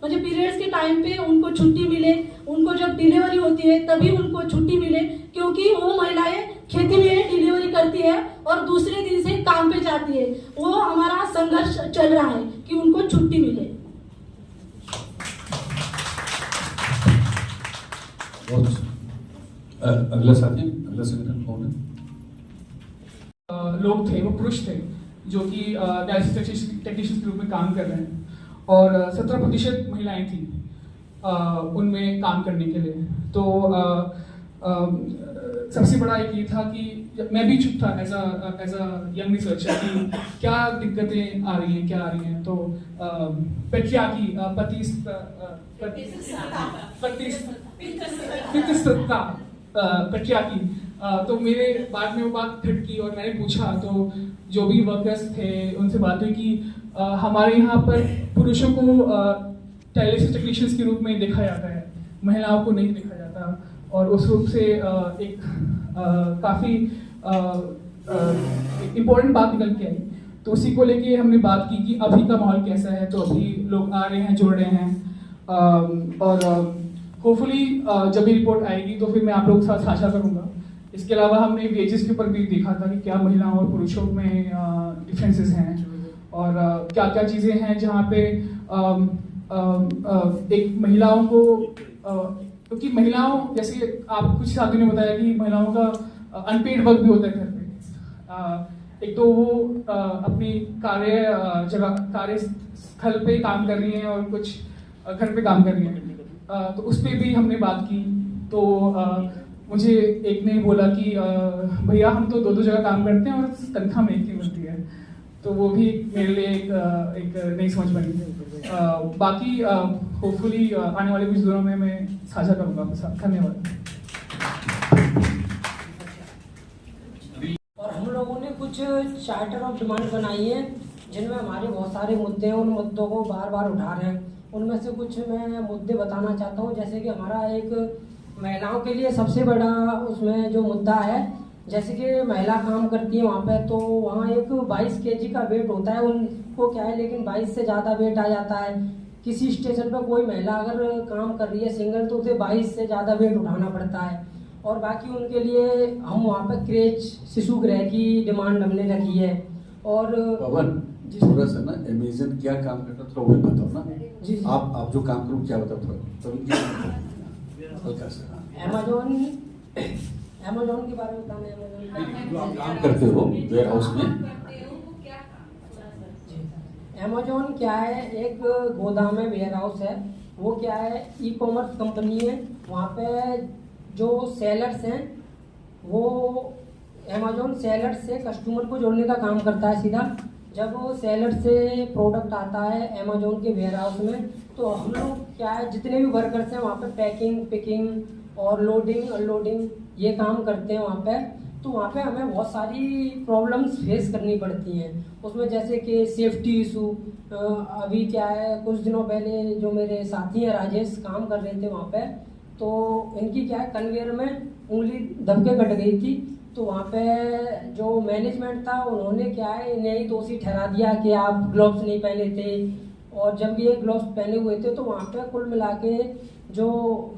मतलब पीरियड्स के टाइम पे उनको छुट्टी मिले, उनको जब डिलीवरी होती है तभी उनको छुट्टी मिले, क्योंकि वो महिलाएं खेती में डिलीवरी करती है और दूसरे दिन से काम पे जाती है। वो हमारा संघर्ष चल रहा है कि उनको छुट्टी मिले। अगला साथी, अगला संगठन कौन है? लोग थे, वो पुरुष थे जो कि डायलिसिस टेक्नीशियन के रूप में काम कर रहे हैं और 17% महिलाएं थी उनमें काम करने के लिए। तो सबसे बड़ा एक ये था कि मैं भी चुप था एज अ यंग रिसर्चर कि क्या दिक्कतें आ रही हैं, क्या आ रही हैं। तो पेट्रियार्की, पितृसत्ता, पेट्रियार्की, तो मेरे बाद में वो बात खटकी और मैंने पूछा, तो जो भी वर्कर्स थे उनसे बात हुई कि हमारे यहाँ पर पुरुषों को डायलिसिस टेक्नीशियंस के रूप में देखा जाता है, महिलाओं को नहीं देखा जाता। और उस रूप से एक काफ़ी इम्पोर्टेंट बात निकल के आई। तो उसी को लेके हमने बात की कि अभी का माहौल कैसा है। तो अभी लोग आ रहे हैं, जुड़ रहे हैं और होपफुली जब भी रिपोर्ट आएगी तो फिर मैं आप लोगों के साथ साझा करूँगा। इसके अलावा हमने वेजेस के ऊपर भी देखा था कि क्या महिलाओं और पुरुषों में डिफरेंसेस हैं और क्या क्या चीज़ें हैं जहाँ पे एक महिलाओं को, क्योंकि महिलाओं, जैसे आप कुछ साथियों ने बताया कि महिलाओं का अनपेड वर्क भी होता है घर पे। एक तो वो अपनी कार्यस्थल पे काम कर रही हैं और कुछ घर पे काम कर रही हैं। तो उस पर भी हमने बात की। तो मुझे एक ने बोला कि भैया हम तो दो जगह काम करते हैं और तनख्वाह में एक ही मिलती है। तो वो भी मेरे लिए एक नई समझ बनी। बाकी होपफुली आने वाले कुछ दिनों में मैं साझा करूँगा आपके साथ। धन्यवाद। और हम लोगों ने कुछ चार्टर ऑफ डिमांड बनाई है जिनमें हमारे बहुत सारे मुद्दे हैं। उन मुद्दों को बार बार उठा रहे हैं। उनमें से कुछ मैं मुद्दे बताना चाहता हूँ। जैसे कि हमारा एक महिलाओं के लिए सबसे बड़ा उसमें जो मुद्दा है, जैसे कि महिला काम करती है वहाँ पे, तो वहाँ एक 22 kg का वेट होता है उनको, क्या है, लेकिन 22 से ज़्यादा वेट आ जाता है। किसी स्टेशन पर कोई महिला अगर काम कर रही है सिंगल, तो उसे 22 से ज़्यादा वेट उठाना पड़ता है। और बाकी उनके लिए हम वहाँ पर क्रेच, शिशु गृह की डिमांड हमने रखी है। और पवन, थोड़ा सा ना अमेजन क्या काम करता है थोड़ा वो बताओ ना जी। आप जो काम करो क्या बताओ थोड़ा हल्का सा। अमेजोन के बारे में बताना। जो आप काम करते हो वेयर हाउस में, अमेजोन क्या है, एक गोदाम है, वेयर हाउस है। वो क्या है, ई कॉमर्स कंपनी है। वहाँ पे जो सेलर्स हैं वो अमेजोन सेलर्स से कस्टमर को जोड़ने का काम करता है सीधा। जब वो सेलर से प्रोडक्ट आता है अमेजोन के वेयर हाउस में, तो हम लोग क्या है, जितने भी वर्कर्स हैं वहाँ पे पैकिंग, पिकिंग और लोडिंग अनलोडिंग ये काम करते हैं वहाँ पे। तो वहाँ पे हमें बहुत सारी प्रॉब्लम्स फेस करनी पड़ती हैं उसमें, जैसे कि सेफ्टी इशू। अभी क्या है, कुछ दिनों पहले जो मेरे साथी हैं राजेश काम कर रहे थे वहाँ पे, तो इनकी क्या है, कन्वेयर में उंगली दब के कट गई थी। तो वहाँ पे जो मैनेजमेंट था उन्होंने क्या है, इन्हें ही दोषी ठहरा दिया कि आप ग्लव्स नहीं पहने थे। और जब ये ग्लव्स पहने हुए थे तो वहाँ पे कुल मिला के जो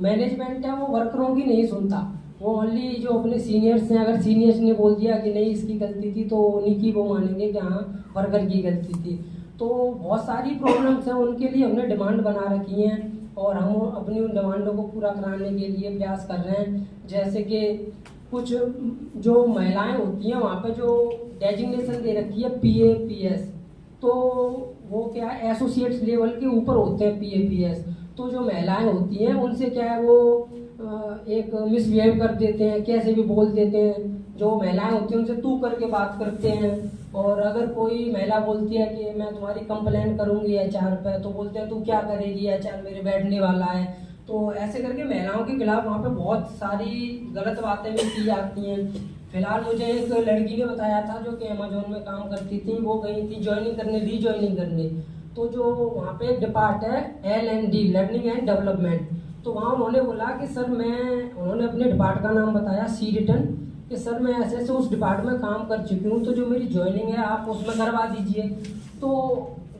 मैनेजमेंट है वो वर्करों की नहीं सुनता। वो ओनली जो अपने सीनियर्स हैं, अगर सीनियर्स ने बोल दिया कि नहीं इसकी गलती थी, तो उन्हीं की वो मानेंगे कि हाँ वर्कर की गलती थी। तो बहुत सारी प्रॉब्लम्स हैं, उनके लिए हमने डिमांड बना रखी हैं और हम अपनी उन डिमांडों को पूरा कराने के लिए प्रयास कर रहे हैं। जैसे कि कुछ जो महिलाएं होती हैं वहाँ पे जो डेजिग्नेशन दे रखी है PAPS, तो वो क्या है, एसोसिएट्स लेवल के ऊपर होते हैं PAPS। तो जो महिलाएं होती हैं उनसे क्या है, वो एक मिसबिहेव कर देते हैं, कैसे भी बोल देते हैं। जो महिलाएं होती हैं उनसे तू करके बात करते हैं। और अगर कोई महिला बोलती है कि मैं तुम्हारी कंप्लेंट करूंगी HR पे, तो बोलते हैं तू क्या करेगी, HR मेरे बैठने वाला है। तो ऐसे करके महिलाओं के खिलाफ वहाँ पे बहुत सारी गलत बातें भी की जाती हैं। फिलहाल मुझे एक लड़की ने बताया था जो कि अमेजोन में काम करती थी, वो गई थी ज्वाइनिंग करने, रीज्वाइनिंग करने। तो जो वहाँ पे एक डिपार्ट है LND, लर्निंग एंड डेवलपमेंट। तो वहाँ उन्होंने बोला कि सर उन्होंने अपने डिपार्ट का नाम बताया C-Return, कि सर मैं ऐसे ऐसे उस डिपार्ट में काम कर चुकी हूँ, तो जो मेरी ज्वाइनिंग है आप उसमें करवा दीजिए। तो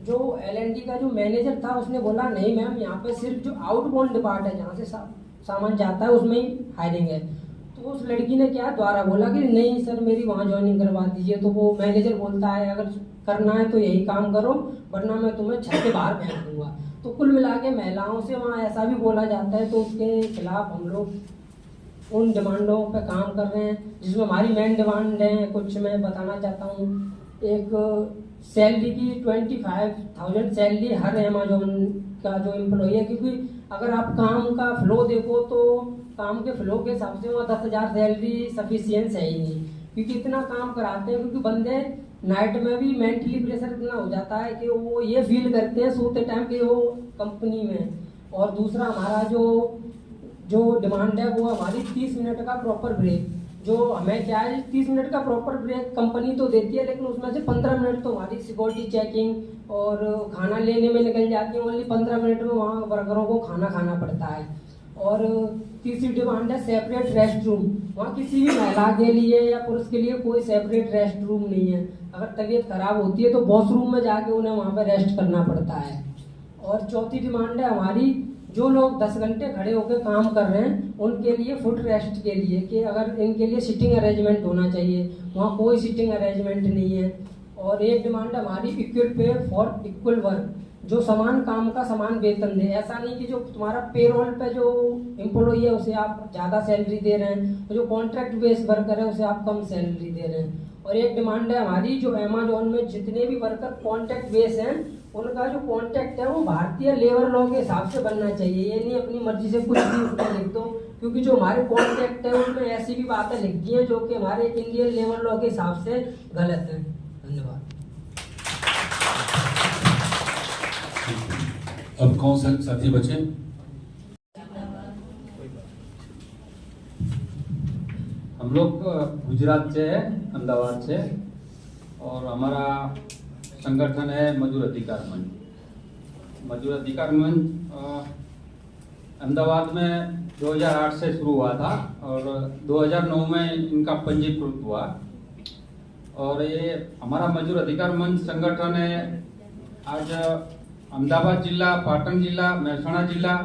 जो LND का जो मैनेजर था उसने बोला नहीं मैम, यहाँ पे सिर्फ जो आउटबाउंड डिपार्ट है जहाँ से सामान जाता है उसमें ही हायरिंग है। तो उस लड़की ने क्या द्वारा बोला कि नहीं सर मेरी वहाँ ज्वाइनिंग करवा दीजिए। तो वो मैनेजर बोलता है अगर करना है तो यही काम करो, वरना मैं तुम्हें छत के बाहर फेंक दूंगा। तो कुल मिला के महिलाओं से वहाँ ऐसा भी बोला जाता है, तो उसके खिलाफ हम लोग उन डिमांडों पे काम कर रहे हैं, जिसमें हमारी मेन डिमांड है कुछ मैं बताना चाहता हूँ। एक सैलरी की 25,000 सैलरी हर अमेजोन का जो एम्प्लॉय है, क्योंकि अगर आप काम का फ्लो देखो तो काम के फ्लो के हिसाब से वहाँ 10,000 सैलरी सफिशियंस है ही नहीं, क्योंकि इतना काम कराते हैं। क्योंकि बंदे नाइट में भी मेंटली प्रेशर इतना हो जाता है कि वो ये फील करते हैं सोते टाइम कि वो कंपनी में। और दूसरा हमारा जो डिमांड है वो हमारी 30 मिनट का प्रॉपर ब्रेक, जो हमें क्या है 30 मिनट का प्रॉपर ब्रेक कंपनी तो देती है, लेकिन उसमें से 15 मिनट तो हमारी सिक्योरिटी चेकिंग और खाना लेने में निकल जाती है। ओनली 15 मिनट में वहाँ वर्करों को खाना खाना पड़ता है। और तीसरी डिमांड है सेपरेट रेस्ट रूम। वहाँ किसी भी महिला के लिए या पुरुष के लिए कोई सेपरेट रेस्ट रूम नहीं है। अगर तबीयत खराब होती है तो वॉशरूम में जाके उन्हें वहाँ पर रेस्ट करना पड़ता है। और चौथी डिमांड है हमारी, जो लोग 10 घंटे खड़े होकर काम कर रहे हैं उनके लिए फुट रेस्ट के लिए कि अगर इनके लिए सिटिंग अरेंजमेंट होना चाहिए, वहाँ कोई सिटिंग अरेंजमेंट नहीं है। और एक डिमांड हमारी equal pay for equal work, जो समान काम का समान वेतन दे। ऐसा नहीं कि जो तुम्हारा पेरोल पे जो एम्प्लॉई है उसे आप ज़्यादा सैलरी दे रहे हैं, तो जो कॉन्ट्रैक्ट बेस वर्कर है उसे आप कम सैलरी दे रहे हैं। और एक डिमांड है हमारी, जो अमेजोन में जितने भी वर्कर कॉन्ट्रैक्ट बेस हैं उनका जो कॉन्ट्रैक्ट है वो भारतीय लेबर लॉ के हिसाब से बनना चाहिए। ये नहीं अपनी मर्जी से कुछ भी उसमें लिख दो, क्योंकि जो हमारे कॉन्ट्रैक्ट है उनमें ऐसी भी बातें लिखी हैं जो कि हमारे इंडियन लेबर लॉ के हिसाब से गलत है। धन्यवाद। अब कौन सा साथी बचे? हम लोग गुजरात से है, अहमदाबाद से, और हमारा संगठन है मजदूर अधिकार मंच। मजदूर अधिकार मंच अहमदाबाद में 2008 से शुरू हुआ था और 2009 में इनका पंजीकृत हुआ। और ये हमारा मजदूर अधिकार मंच संगठन है आज अहमदाबाद जिला, पाटन जिला, महसाणा जिला,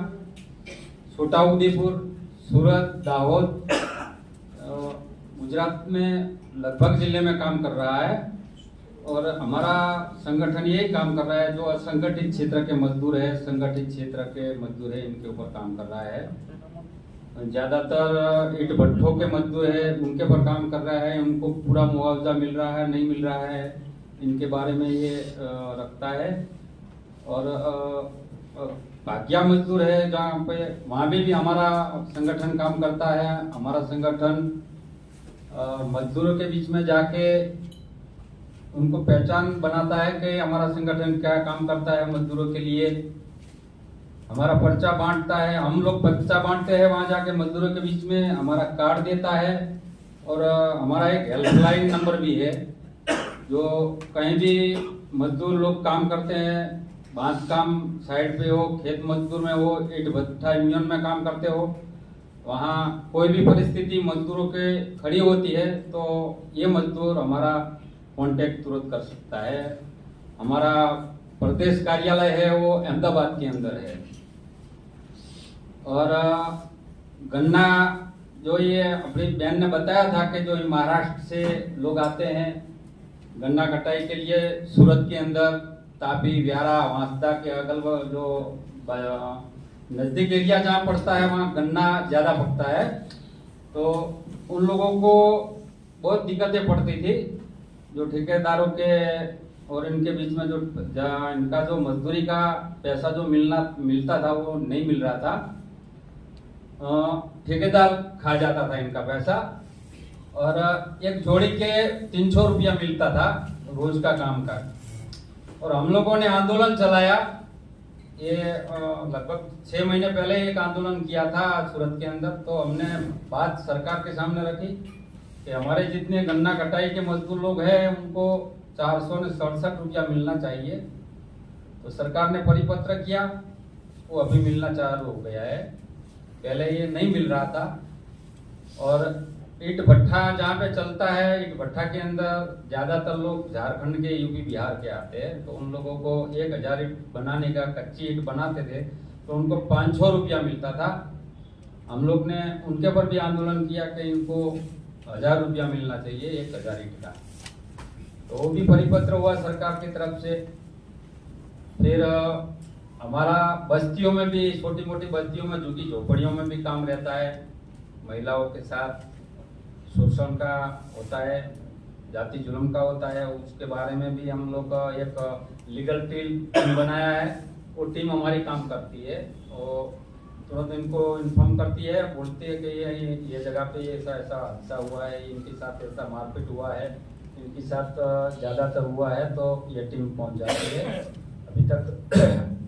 छोटाउदेपुर, सूरत, दाहोद, गुजरात में लगभग जिले में काम कर रहा है। और हमारा संगठन यही काम कर रहा है, जो असंगठित क्षेत्र के मजदूर है, संगठित क्षेत्र के मजदूर है, इनके ऊपर काम कर रहा है। ज़्यादातर ईंट भट्ठों के मजदूर है उनके ऊपर काम कर रहा है। उनको पूरा मुआवजा मिल रहा है, नहीं मिल रहा है, इनके बारे में ये रखता है। और भाग्या मजदूर है जहाँ पे, वहाँ भी हमारा संगठन काम करता है। हमारा संगठन मजदूरों के बीच में जाके उनको पहचान बनाता है कि हमारा संगठन क्या काम करता है मजदूरों के लिए। हमारा पर्चा बांटता है, हम लोग पर्चा बांटते हैं वहाँ जाके मजदूरों के बीच में, हमारा कार्ड देता है। और हमारा एक हेल्पलाइन नंबर भी है, जो कहीं भी मजदूर लोग काम करते हैं, बांध काम साइड पे हो, खेत मजदूर में हो, ईंट भट्ठा यूनियन में काम करते हो, वहाँ कोई भी परिस्थिति मजदूरों के खड़ी होती है तो ये मजदूर हमारा कांटेक्ट तुरंत कर सकता है। हमारा प्रदेश कार्यालय है वो अहमदाबाद के अंदर है। और गन्ना, जो ये अपनी बहन ने बताया था कि जो महाराष्ट्र से लोग आते हैं गन्ना कटाई के लिए, सूरत के अंदर, तापी, व्यारा, वांसदा के अगल बगल जो नजदीक एरिया जहाँ पड़ता है वहाँ गन्ना ज्यादा पकता है, तो उन लोगों को बहुत दिक्कतें पड़ती थी। जो ठेकेदारों के और इनके बीच में जो इनका जो मजदूरी का पैसा जो मिलता था वो नहीं मिल रहा था। ठेकेदार खा जाता था इनका पैसा, और एक जोड़ी के 300 रुपया मिलता था रोज का काम का। और हम लोगों ने आंदोलन चलाया, ये लगभग 6 महीने पहले एक आंदोलन किया था सूरत के अंदर। तो हमने बात सरकार के सामने रखी कि हमारे जितने गन्ना कटाई के मजदूर लोग हैं उनको 467 रुपया मिलना चाहिए। तो सरकार ने परिपत्र किया, वो अभी मिलना चालू हो गया है, पहले ये नहीं मिल रहा था। और ईंट भट्ठा जहाँ पे चलता है, ईंट भट्ठा के अंदर ज्यादातर लोग झारखंड के, यूपी, बिहार के आते हैं। तो उन लोगों को 1000 ईंट बनाने का, कच्ची ईंट बनाते थे तो उनको 500 रुपया मिलता था। हम लोग ने उनके पर भी आंदोलन किया कि इनको 1000 रुपया मिलना चाहिए 1000 ईंट का। तो वो भी परिपत्र हुआ सरकार की तरफ से। फिर हमारा बस्तियों में भी, छोटी मोटी बस्तियों में, झुग्गी झोपड़ियों में भी काम रहता है। महिलाओं के साथ शोषण का होता है, जाति जुल्म का होता है, उसके बारे में भी हम लोग एक लीगल टीम बनाया है। वो टीम हमारी काम करती है और तुरंत इनको इन्फॉर्म करती है, बोलती है कि ये जगह पे ऐसा ऐसा हादसा हुआ है, इनके साथ ऐसा मारपीट हुआ है, इनके साथ ज़्यादातर हुआ है, तो ये टीम पहुंच जाती है। अभी तक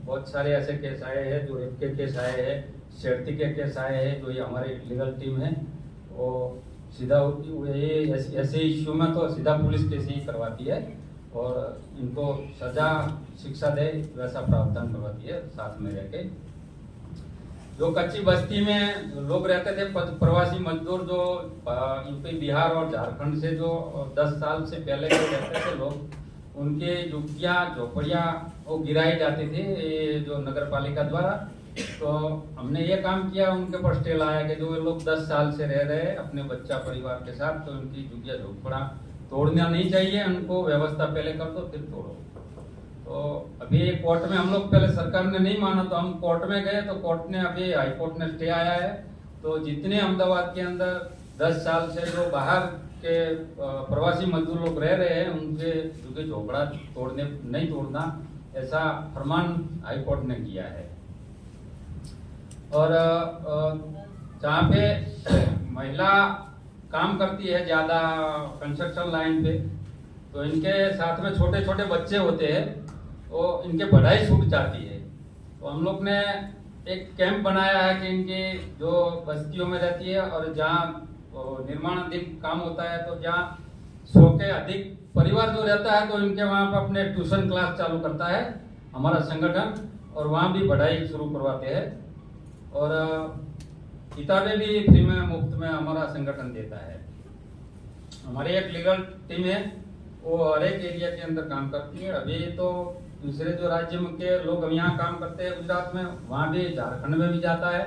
बहुत सारे ऐसे केस आए हैं, जो रेप के केस आए हैं, छेड़ती के केस आए हैं, जो ये हमारी लीगल टीम है वो सीधा ये ऐसे इश्यू में तो सीधा पुलिस केस ही करवाती है और इनको सजा शिक्षा दे वैसा प्रावधान करवाती है साथ में रहके। जो कच्ची बस्ती में लोग रहते थे, प्रवासी मजदूर जो यूपी, बिहार और झारखंड से जो 10 साल से पहले जो रहते थे लोग, उनके झुग्गियाँ झोपड़ियाँ वो गिराई जाती थी जो नगर पालिका द्वारा। तो हमने ये काम किया, उनके पर स्टे लाया कि जो लोग 10 साल से रह रहे हैं अपने बच्चा परिवार के साथ, तो उनकी झुग्गियाँ झोपड़ा तोड़ना नहीं चाहिए, उनको व्यवस्था पहले कर दो फिर तोड़ो। तो अभी कोर्ट में हम लोग पहले सरकार ने नहीं माना तो हम कोर्ट में गए, तो कोर्ट ने अभी हाई कोर्ट ने स्टे आया है। तो जितने अहमदाबाद के अंदर 10 साल से जो बाहर के प्रवासी मजदूर लोग रह रहे हैं, उनके झुग्गी झोपड़ा नहीं तोड़ना ऐसा फरमान हाई कोर्ट ने किया है। और जहाँ पे महिला काम करती है ज़्यादा कंस्ट्रक्शन लाइन पे, तो इनके साथ में छोटे छोटे बच्चे होते हैं, तो इनके पढ़ाई छूट जाती है। तो हम लोग ने एक कैंप बनाया है कि इनकी जो बस्तियों में रहती है और जहाँ निर्माण अधिक काम होता है, तो जहाँ 100 के अधिक परिवार जो रहता है, तो इनके वहाँ पर अपने ट्यूशन क्लास चालू करता है हमारा संगठन, और वहाँ भी पढ़ाई शुरू करवाते हैं और किताबें भी फ्री में मुफ्त में हमारा संगठन देता है। हमारी एक लीगल टीम है, वो हर एक एरिया के अंदर काम करती है। अभी तो दूसरे जो राज्य में के लोग हम यहाँ काम करते हैं गुजरात में, वहाँ भी झारखंड में भी जाता है,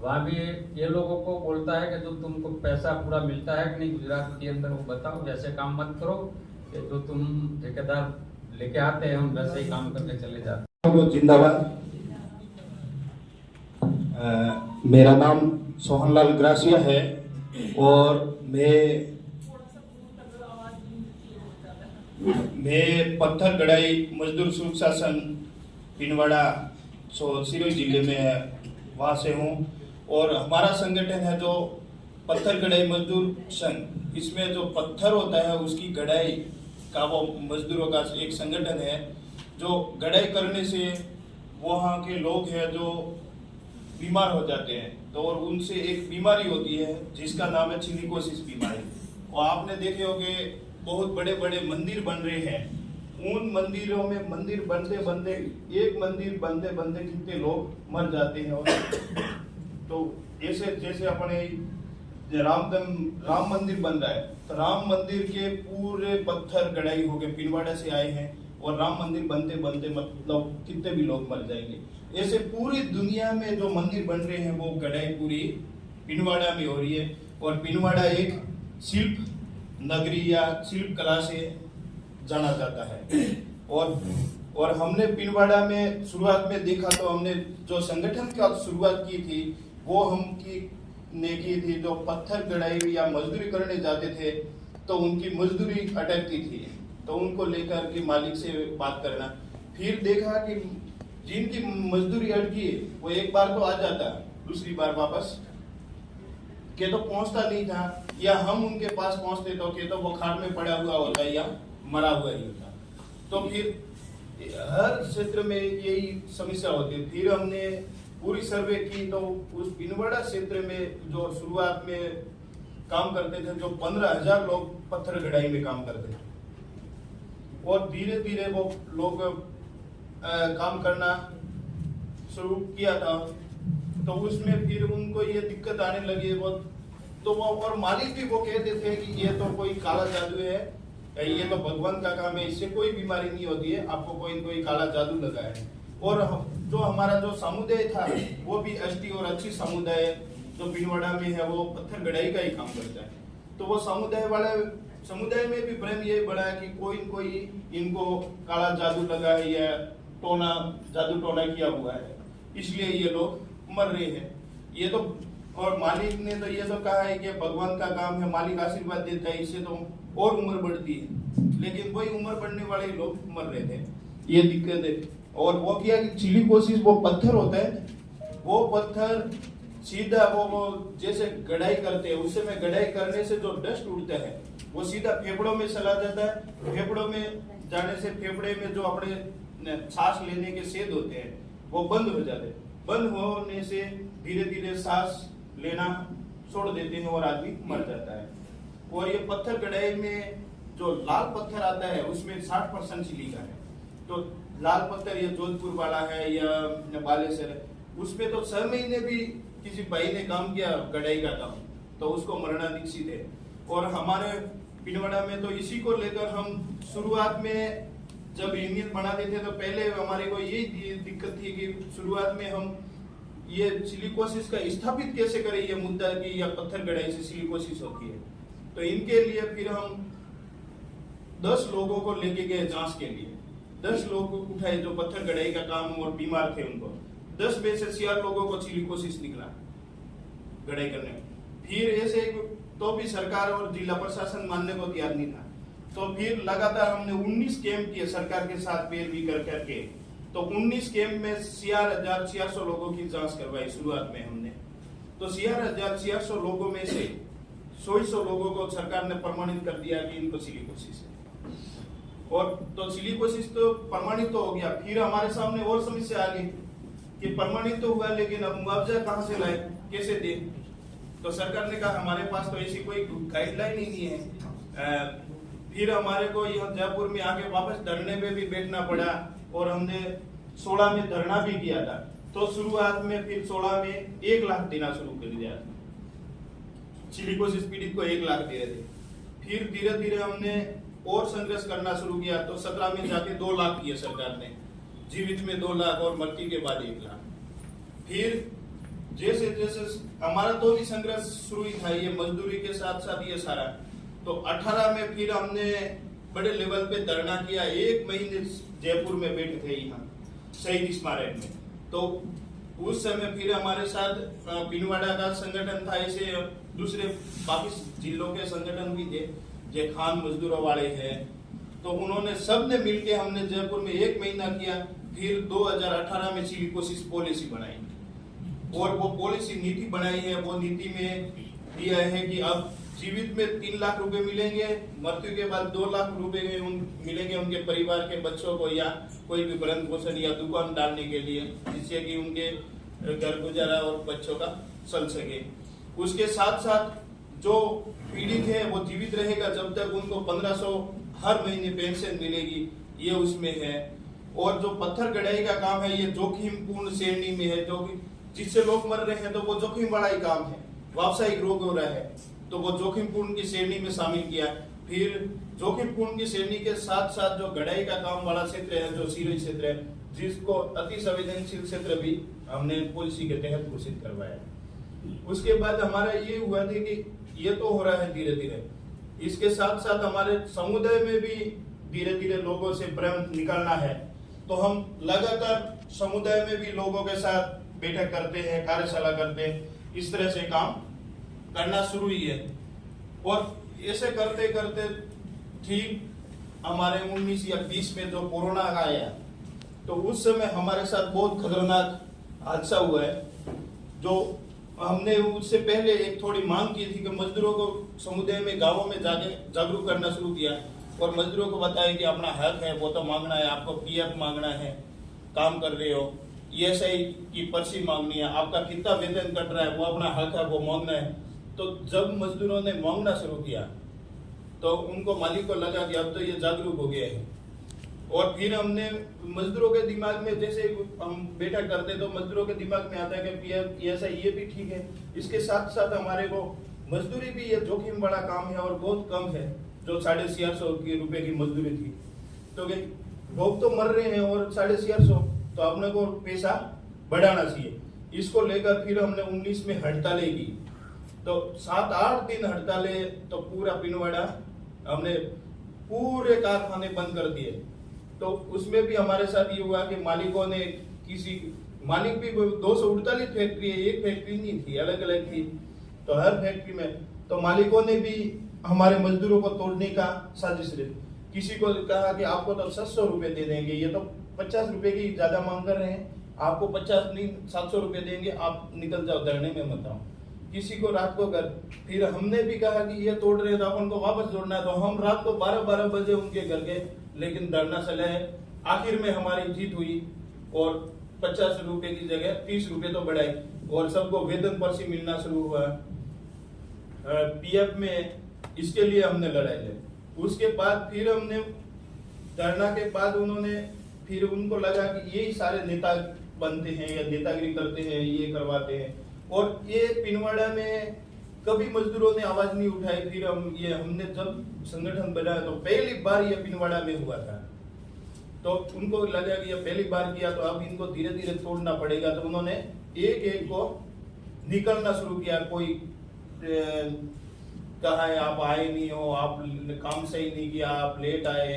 वहाँ भी ये लोगों को बोलता है कि जो तुमको पैसा पूरा मिलता है कि नहीं गुजरात के अंदर, वो बताओ, वैसे काम मत करो कि जो तुम ठेकेदार लेके आते हैं हम वैसे ही काम करके चले जाते हैं। जिंदाबाद। मेरा नाम सोहनलाल ग्रासिया है और मैं पत्थर गढ़ाई मजदूर सुरक्षा संघ पिनवाड़ा सिरोही जिले में वहाँ से हूँ। और हमारा संगठन है जो पत्थर गढ़ाई मजदूर संघ, इसमें जो पत्थर होता है उसकी गढ़ाई का वो मजदूरों का एक संगठन है। जो गढ़ाई करने से वहाँ के लोग हैं जो बीमार हो जाते हैं, तो और उनसे एक बीमारी होती है जिसका नाम है सिलिकोसिस बीमारी। और आपने देखे होंगे बहुत बड़े बड़े मंदिर बन रहे हैं, उन मंदिरों में मंदिर बनते बनते एक मंदिर बनते बनते कितने लोग मर जाते हैं। और तो ऐसे जैसे अपने राम मंदिर बन रहा है, तो राम मंदिर के पूरे पत्थर गढ़ाई हो गए, पिनवाड़ा से आए हैं, और राम मंदिर बनते बनते मतलब कितने भी लोग मर जाएंगे। ऐसे पूरी दुनिया में जो मंदिर बन रहे हैं वो गढ़ाई पूरी पिनवाड़ा में हो रही है। और पिनवाड़ा एक शिल्प नगरी या शिल्प कला से जाना जाता है। और हमने पिनवाड़ा में शुरुआत में देखा तो हमने जो संगठन का शुरुआत की थी वो की थी जो पत्थर गढ़ाई या मजदूरी करने जाते थे तो उनकी मजदूरी अटकती थी, तो उनको लेकर के मालिक से बात करना। फिर देखा कि जिनकी मजदूरी अटकी वो एक बार तो आ जाता, दूसरी बार वापस के तो पहुंचता नहीं था, या हम उनके पास पहुंचते तो के तो वो खाट में पड़ा हुआ होता या मरा हुआ ही होता। तो फिर हर क्षेत्र में यही समस्या होती। फिर हमने पूरी सर्वे की तो उस पिनवाड़ा क्षेत्र में जो शुरुआत में काम करते थे जो 15,000 लोग पत्थर गढ़ाई में काम करते थे, और धीरे धीरे वो लोग काम करना शुरू किया था। तो उसमें फिर उनको ये दिक्कत आने लगी वो, तो वो और मालिक भी वो कहते थे कि ये तो कोई काला जादू है, ये तो भगवान का काम है, इससे कोई बीमारी नहीं होती है, आपको कोई काला जादू लगा है। और जो हमारा जो समुदाय था वो भी एसटी और अच्छी समुदाय जो पिनवाड़ा में है वो पत्थर गढ़ाई का ही काम करता है। तो वो समुदाय में भी भ्रम ये बढ़ा है कि कोई इनको काला जादू लगा है या जादू टोना किया हुआ है, इसलिए ये लोग मर रहे हैं। ये तो और मालिक ने तो ये तो कहा है कि भगवान का काम है, मालिक आशीर्वाद देता है, इससे तो और उम्र बढ़ती है, लेकिन वही उम्र बढ़ने वाले लोग मर रहे थे, ये दिक्कत है। और वो किया कि सिलिकोसिस वो पत्थर होता है, वो पत्थर सीधा वो जैसे गढ़ाई करते हैं, उससे में गढ़ाई करने से जो डस्ट उड़ता है वो सीधा फेफड़ों में चला जाता है। फेफड़ों में जाने से फेफड़े में जो अपने सांस लेने के छेद होते हैं वो बंद हो जाते हैं। बंद होने से धीरे धीरे सांस लेना छोड़ देते हैं और आदमी मर जाता है। और ये पत्थर कढ़ाई में जो लाल पत्थर आता है उसमें 60% सिलिका है। तो लाल पत्थर ये जोधपुर वाला है या बालेश्वर है, उसमें तो 6 महीने भी किसी भाई ने काम किया कढ़ाई का काम तो उसको मरणाधीक्षित है। और हमारे पिनवाड़ा में तो इसी को लेकर हम शुरुआत में जब यूनियन बनाते थे तो पहले हमारे को यही दिक्कत थी कि शुरुआत में हम ये सिलिकोसिस का स्थापित कैसे करें, ये मुद्दा कि या पत्थर गढ़ाई से सिलिकोसिस होती है। तो इनके लिए फिर हम 10 लोगों को लेके गए जांच के लिए। 10 लोग उठाए जो पत्थर गढ़ाई का काम और बीमार थे उनको। 10 में से 6 लोगों को सिलिकोसिस निकला गढ़ाई करने में। फिर ऐसे तो भी सरकार और जिला प्रशासन मानने को तैयार नहीं था। तो फिर लगातार हमने 19 कैंप किए सरकार के साथ पैरवी कर करके। तो 19 कैंप में 6600 लोगों की जांच करवाई शुरुआत में हमने। तो 6600 लोगों में से 100 लोगों को सरकार ने प्रमाणित कर दिया कि इनको सिलिकोसिस है। और तो सिलिकोसिस तो प्रमाणित तो हो गया। फिर हमारे सामने और समस्या आ गई कि प्रमाणित तो हुआ लेकिन अब मुआवजा कहां से लाए, कैसे दे। तो सरकार ने कहा हमारे पास तो ऐसी कोई गाइडलाइन ही नहीं है। फिर हमारे को यहाँ जयपुर में आके वापस धरने में भी बैठना पड़ा और हमने 16 में धरना भी किया था। तो शुरुआत में फिर 16 में 1 लाख देना शुरू कर दिया, सिलिकोसिस पीड़ित को 1 लाख दे रहे थे। फिर धीरे धीरे हमने और संघर्ष करना शुरू किया। तो 17 में जाके 2 लाख दिए सरकार ने, जीवित में 2 लाख और मृत्यु के बाद 1 लाख। फिर जैसे जैसे हमारा तो भी संघर्ष शुरू ही था, ये मजदूरी के साथ साथ ये सारा। तो 18 में फिर हमने बड़े लेवल पे धरना किया। 1 महीने जयपुर में बैठे थे यहाँ शहीद स्मारक में। तो उस समय फिर हमारे साथ पिनवाड़ा का संगठन था, ऐसे दूसरे बाकी जिलों के संगठन भी थे जो खान मजदूरों वाले हैं। तो उन्होंने सबने मिलके हमने जयपुर में 1 महीना किया। फिर 2018 में सिलिकोसिस पॉलिसी बनाई और वो पॉलिसी नीति बनाई है। वो नीति में दिया है कि अब जीवित में 3 लाख रुपए मिलेंगे, मृत्यु के बाद 2 लाख रुपए मिलेंगे उनके परिवार के बच्चों को या कोई भी भरण पोषण या दुकान डालने के लिए, जिससे कि उनके घर गुजारा और बच्चों का चल सके। उसके साथ साथ जो पीड़ित है वो जीवित रहेगा जब तक उनको 1500 हर महीने पेंशन मिलेगी, ये उसमें है। और जो पत्थर गढ़ाई का काम है ये जोखिम पूर्ण श्रेणी में है, जो जिससे लोग मर रहे हैं तो वो जोखिम वाला ही काम है। व्यावसायिक रोग हो रहा है तो वो जोखिम पूर्ण की श्रेणी में शामिल किया। फिर जोखिम पूर्ण की श्रेणी के साथ साथ जो गढ़ाई का काम वाला क्षेत्र है, जो सीरी क्षेत्र है, जिसको अति संवेदनशील क्षेत्र भी हमने पॉलिसी के तहत घोषित करवाया। उसके बाद हमारा ये हुआ था कि ये तो हो रहा है धीरे धीरे, इसके साथ साथ हमारे समुदाय में भी धीरे धीरे लोगों से प्रेम निकालना है। तो हम लगातार समुदाय में भी लोगों के साथ बैठक करते हैं, कार्यशाला करते हैं, इस तरह से काम करना शुरू ही है। और ऐसे करते करते ठीक हमारे 19 या 20 में जो कोरोना आया तो उस समय हमारे साथ बहुत खतरनाक हादसा हुआ है। जो हमने उससे पहले एक थोड़ी मांग की थी कि मजदूरों को समुदाय में गांवों में जाके जागरूक करना शुरू किया और मजदूरों को बताया कि अपना हक है वो तो मांगना है, आपको पीएफ मांगना है, काम कर रहे हो, ईएसआई की पर्ची मांगनी है, आपका कितना वेतन कट रहा है वो अपना हक है वो मांगना है। तो जब मजदूरों ने मांगना शुरू किया तो उनको मालिक को लगा कि अब तो ये जागरूक हो गया है। और फिर हमने मजदूरों के दिमाग में जैसे हम बैठक करते तो मजदूरों के दिमाग में आता है कि पीएफ ईएसआई ये भी ठीक है, इसके साथ साथ हमारे को मजदूरी भी ये जोखिम बड़ा काम है और बहुत कम है, जो 650 रुपए की मजदूरी थी। तो लोग तो मर रहे हैं और 650 तो अपने को पैसा बढ़ाना चाहिए। इसको लेकर फिर हमने 19 में हड़तालें की। तो 7-8 दिन हड़तालें, तो पूरा पिनवाड़ा हमने पूरे कारखाने बंद कर दिए। तो उसमें भी हमारे साथ ये हुआ कि मालिकों ने किसी मालिक भी 248 फैक्ट्री है, एक फैक्ट्री नहीं थी, अलग अलग थी। तो हर फैक्ट्री में तो मालिकों ने भी हमारे मजदूरों को तोड़ने का साजिश रही। किसी को कहा कि आपको तो 700 रुपए दे देंगे, ये तो 50 रुपए की ज्यादा मांग कर रहे हैं, आपको 50 नहीं 700 रुपए देंगे, आप निकल जाओ, धरने में मत आओ। किसी को रात को घर, फिर हमने भी कहा कि ये तोड़ रहे हैं तो अपन को वापस जोड़ना है, तो हम रात को 12-12 बजे उनके घर गए, लेकिन धरना चलाए। आखिर में हमारी जीत हुई और 50 रुपए की जगह 30 रुपए तो बढ़ाए और सबको वेतन पर्ची मिलना शुरू हुआ। पीएफ में इसके लिए हमने लड़ाई लड़ी। उसके बाद फिर हमने धरना के बाद उन्होंने फिर उनको लगा कि यही सारे नेता बनते हैं या नेतागिरी करते हैं, ये करवाते हैं। और ये पिनवाड़ा में कभी मजदूरों ने आवाज नहीं उठाई। फिर हमने जब संगठन बनाया तो पहली बार ये पिनवाड़ा में हुआ था, तो उनको लगा कि ये पहली बार किया तो अब इनको धीरे धीरे तोड़ना पड़ेगा। तो उन्होंने एक एक को निकलना शुरू किया। कोई कहा है आप आए नहीं हो, आप काम सही नहीं किया, आप लेट आए,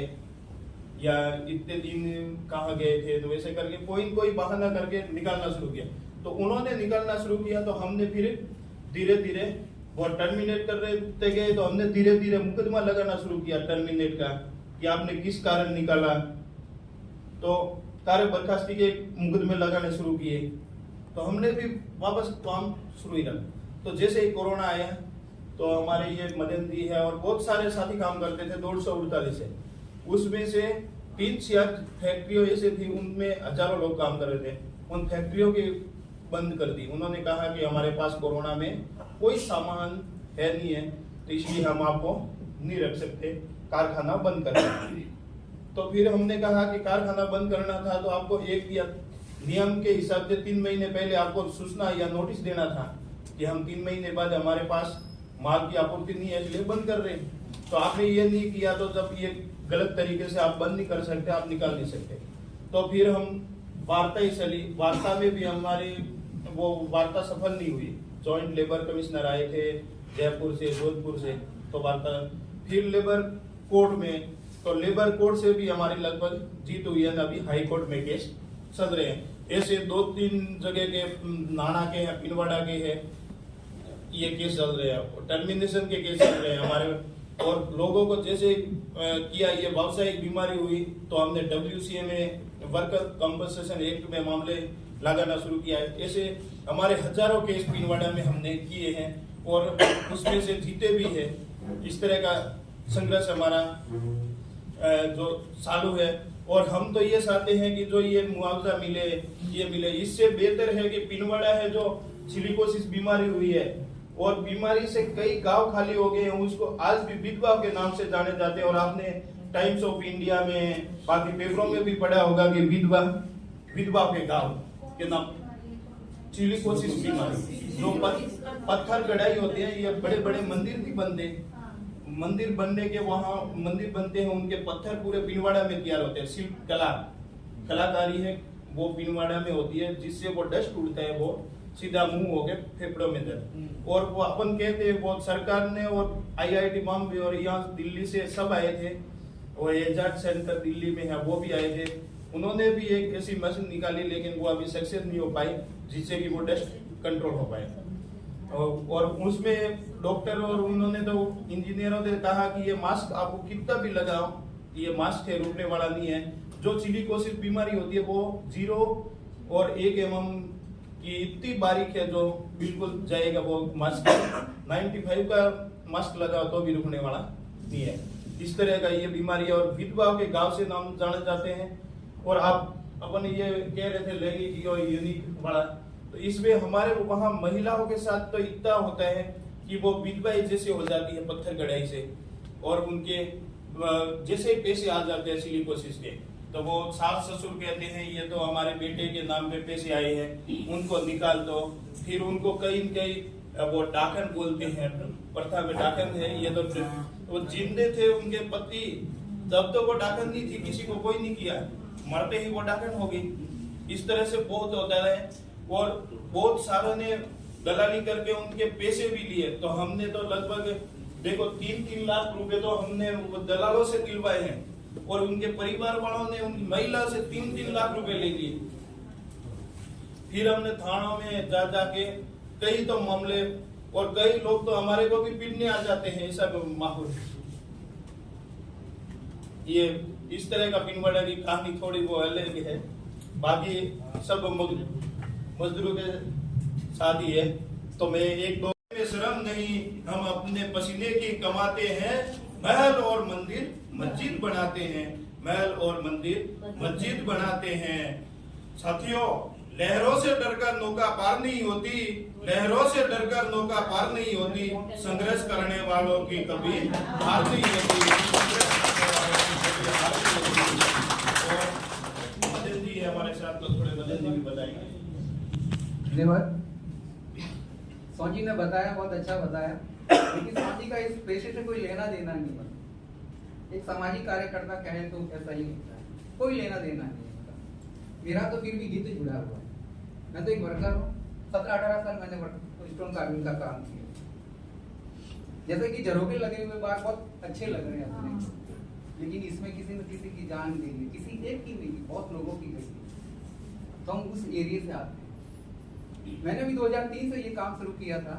या इतने दिन कहाँ गए थे, तो वैसे करके कोई बहाना करके निकालना शुरू किया। तो उन्होंने निकालना शुरू किया तो हमने फिर धीरे धीरे वो टर्मिनेट करते गए। तो हमने धीरे धीरे मुकदमा लगाना शुरू किया टर्मिनेट का, कि आपने किस कारण निकाला। तो कार्य बर्खास्ती के मुकदमे लगाने शुरू किए। तो हमने भी वापस काम शुरू ही रखा। तो जैसे ही कोरोना आया तो हमारे ये मदन जी है और बहुत सारे साथी काम करते थे 248 से, उसमें से 3-4 फैक्ट्रियों ऐसे थी उनमें हजारों लोग काम कर रहे थे। उन फैक्ट्रियों की बंद कर दी। उन्होंने कहा कि हमारे पास कोरोना में कोई सामान है नहीं है, तो इसलिए हम आपको नहीं रख सकते, कारखाना बंद कर दें। तो फिर हमने कहा कि कारखाना बंद करना था तो आपको एक या नियम के हिसाब से 3 महीने पहले आपको सूचना या नोटिस देना था कि हम 3 महीने बाद हमारे पास माल की आपूर्ति नहीं है इसलिए बंद कर रहे हैं। तो आपने ये नहीं किया, तो जब ये गलत तरीके से आप बंद नहीं कर सकते, आप निकाल नहीं सकते। तो फिर हम वार्ता ही चली। वार्ता में भी हमारी वो वार्ता सफल नहीं हुई। जॉइंट लेबर कमिश्नर आए थे जयपुर से, जोधपुर से, तो वार्ता फिर लेबर कोर्ट में, तो लेबर कोर्ट से भी हमारी लगभग जीत हुई है। अभी हाई कोर्ट में केस चल रहे हैं। ऐसे 2-3 जगह के नाना के हैं, पिनवाड़ा के हैं, ये केस चल रहे हैं, टर्मिनेशन के केस चल रहे हैं हमारे। और लोगों को जैसे किया ये व्यावसायिक बीमारी हुई तो हमने WCA में वर्कर कॉम्पनसेशन एक्ट में मामले लगाना शुरू किया है। ऐसे हमारे हजारों केस पिनवाड़ा में हमने किए हैं और उसमें से जीते भी है। इस तरह का संघर्ष हमारा जो चालू है। और हम तो ये चाहते हैं कि जो ये मुआवजा मिले, ये मिले। इससे बेहतर है कि पिनवाड़ा है जो सिलिकोसिस बीमारी हुई है और बीमारी से कई गांव खाली हो गए हैं, उसको आज भी विधवा के नाम से जाने जाते हैं। और आपने टाइम्स ऑफ इंडिया में, बाकी पेपरों में भी पढ़ा होगा कि विधवा के गांव के नाम सिलिकोसिस बीमारी, जो पत्थर कढ़ाई होते हैं। ये बड़े बड़े मंदिर भी बनते, मंदिर बनने के वहाँ मंदिर बनते हैं, उनके पत्थर पूरे पिनवाड़ा में तैयार होते हैं। शिल्प कलाकारी है वो पिनवाड़ा में होती है, जिससे वो डस्ट उड़ता है, वो सीधा मुंह होके फेफड़ों में दर्द। और वो अपन कहते हैं वो सरकार ने और IIT बॉम्बे और यहाँ दिल्ली से सब आए थे, और एजार्ट सेंटर दिल्ली में है वो भी आए थे। उन्होंने भी एक ऐसी मशीन निकाली, लेकिन वो अभी सक्सेस नहीं हो पाई जिससे कि वो डस्ट कंट्रोल हो पाए। और उसमें डॉक्टर और उन्होंने तो इंजीनियरों ने कहा कि ये मास्क आपको कितना भी लगाओ, ये मास्क है, रुकने वाला नहीं है। जो सिलिकोसिस बीमारी होती है वो 0 और 1 mm की इतनी बारीक है जो बिल्कुल जाएगा वो मास्क। 95 का मास्क लगाओ तो भी रुकने वाला नहीं है। इस तरह का ये बीमारी है। और विधवाओं के गांव से नाम जाने जाते हैं। और आप अपन ये कह रहे थे लेगी कि यूनिक बड़ा, तो इसमें हमारे वहाँ महिलाओं के साथ तो इतना होता है कि वो विधवाएं जैसे हो जाती है पत्थर कढ़ाई से, और उनके जैसे ही पैसे आ जाते हैं सिलिकोसिस के, तो वो सास ससुर कहते हैं ये तो हमारे बेटे के नाम पे पैसे आए हैं, उनको निकाल दो। फिर उनको कई वो डाकन बोलते हैं, प्रथा में डाकन है। ये तो वो जिंदे थे उनके पति, तब तो वो डाकन नहीं थी, किसी को कोई नहीं किया, मरते ही वो डाकन हो गई। इस तरह से बहुत होता है। और बहुत सारों ने दलाली करके उनके पैसे भी लिए। तो हमने तो लगभग देखो 3-3 लाख रुपए तो हमने दलालों से दिलवाए हैं, और उनके परिवार वालों ने उनकी महिला से 3-3 लाख रुपए ले लिए। फिर हमने थानों में जा जाके कई तो मामले, और कई लोग तो हमारे को भी पीटने आ जाते हैं, ऐसा माहौल। ये इस तरह का पिनवाड़ा की कहानी थोड़ी वो अलग है, बाकी सब मजदूरों के साथ ही है। तो मैं एक दो में शर्म नहीं, हम अपने पसीने की कमाते हैं, महल और मंदिर मस्जिद बनाते हैं, महल और मंदिर मस्जिद बनाते हैं। साथियों, लहरों से डरकर नौका पार नहीं होती, लहरों से डरकर नौका पार नहीं होती, संघर्ष करने वालों की कभी हार नहीं होती। मदन जी हमारे साथ, तो थोड़े मदन जी भी बताएंगे। धन्यवाद। सोनी ने बताया, बहुत अच्छा बताया, लेकिन सोनी का इस पेशे से कोई लेना देना नहीं है। एक सामाजिक कार्यकर्ता कहे तो ऐसा ही होता है, कोई लेना देना नहीं है। मेरा तो फिर भी गीत जुड़ा हुआ है। मैं तो एक वर्कर हूँ, 17-18 साल मैंने स्टोन कार्विंग का काम किया। जैसे कि झरोखे लगे हुए बार बहुत अच्छे लग रहे हैं अपने, लेकिन इसमें किसी न किसी की जान गई है, किसी एक की नहीं, बहुत लोगों की गई है। तो हम उस एरिया से आते हैं। मैंने भी 2003 से ये काम शुरू किया था,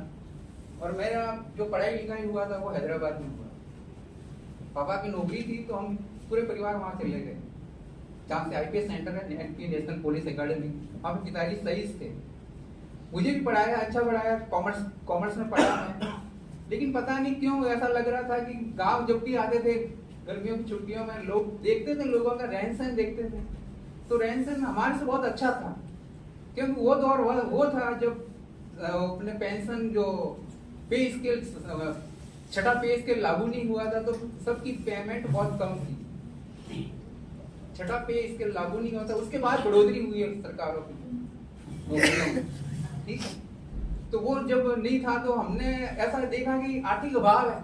और मेरा जो पढ़ाई लिखाई हुआ था वो हैदराबाद में हुआ। पापा की नौकरी थी तो हम पूरे परिवार वहाँ चले गए, जहाँ से IPS सेंटर है, NP नेशनल पुलिस एकेडमी। वहाँ पे पिताजी सही थे, मुझे भी पढ़ाया, अच्छा पढ़ाया, कॉमर्स में पढ़ा मैं। लेकिन पता नहीं क्यों ऐसा लग रहा था कि गाँव जब भी आते थे गर्मियों की छुट्टियों में, लोग देखते थे, लोगों का रहन सहन देखते थे, तो रहन सहन हमारे से बहुत अच्छा था। क्योंकि वो दौर वो था जब अपने पेंशन जो पे स्केल, छठा पे स्केल लागू नहीं हुआ था, तो सबकी पेमेंट बहुत कम थी। छठा पे स्केल लागू नहीं हुआ था, उसके बाद बढ़ोतरी हुई है सरकारों की, ठीक है। तो वो जब नहीं था तो हमने ऐसा देखा कि आर्थिक अभाव है,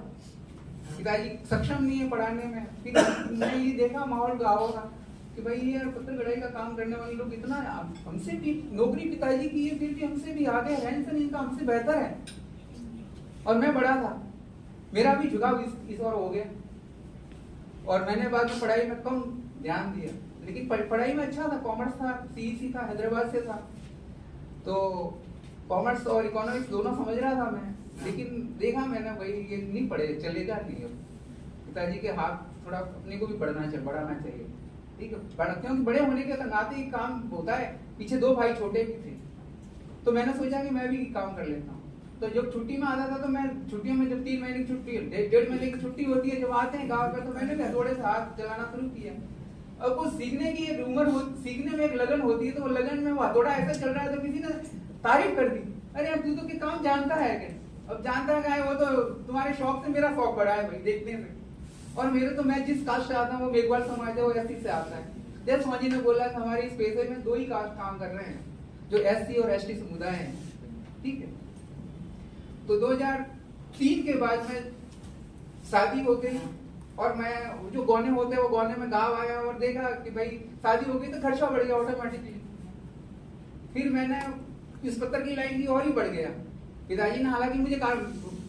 पिताजी सक्षम नहीं है पढ़ाने में। फिर मैंने ये देखा माहौल गाँव का कि भाई यार पत्थर गढ़ाई का काम करने वाले लोग इतना, हमसे भी नौकरी पिताजी की है, फिर भी हमसे भी आगे, रहन सहन इनका हमसे बेहतर है। और मैं बड़ा था, मेरा भी झुकाव इस ओर हो गया, और मैंने बाद में पढ़ाई में कम ध्यान दिया, लेकिन पढ़ाई में अच्छा था, कॉमर्स था, CEC था, हैदराबाद से था, तो कॉमर्स और इकोनॉमिक्स दोनों समझ रहा था मैं। लेकिन देखा मैंने भाई ये नहीं पढ़े चलेगा नहीं, पिताजी के हाथ थोड़ा अपने को भी बढ़ाना चाहिए, ठीक है। क्योंकि बड़े होने के नाते ही काम होता है, पीछे 2 भाई छोटे भी थे, तो मैंने सोचा कि मैं भी काम कर लेता हूँ। तो जब छुट्टी में आता था तो मैं छुट्टियों में, जब 3 महीने की छुट्टी, 1.5 महीने की छुट्टी होती है, जब आते हैं गाँव पे, तो मैंने भी हथौड़े से हाथ चलाना शुरू किया। अब वो सीखने की एक उम्र, सीखने में एक लगन होती है, तो वो लगन में वो हथौड़ा ऐसा चल रहा है तो किसी ने तारीफ कर दी, अरे यार तू तो के काम जानता है क्या? अब जानता है वो तो तुम्हारे शौक से मेरा शौक बढ़ा है भाई देखने से। और मेरे तो, मैं जिस कास्ट से आता हूँ वो मेघवाल समाज है, वो SC से आता है। जैसे स्वामी ने बोला कि हमारी इस पेशे में 2 ही कास्ट काम कर रहे हैं, जो SC और ST समुदाय है, ठीक है। तो 2003 के बाद में शादी हो गई, और मैं जो गौने होते हैं वो गौने में गाँव आया और देखा कि भाई शादी हो गई तो खर्चा बढ़ गया ऑटोमेटिकली। फिर मैंने इस पत्थर की लाइन की और ही बढ़ गया। पिताजी ने हालांकि मुझे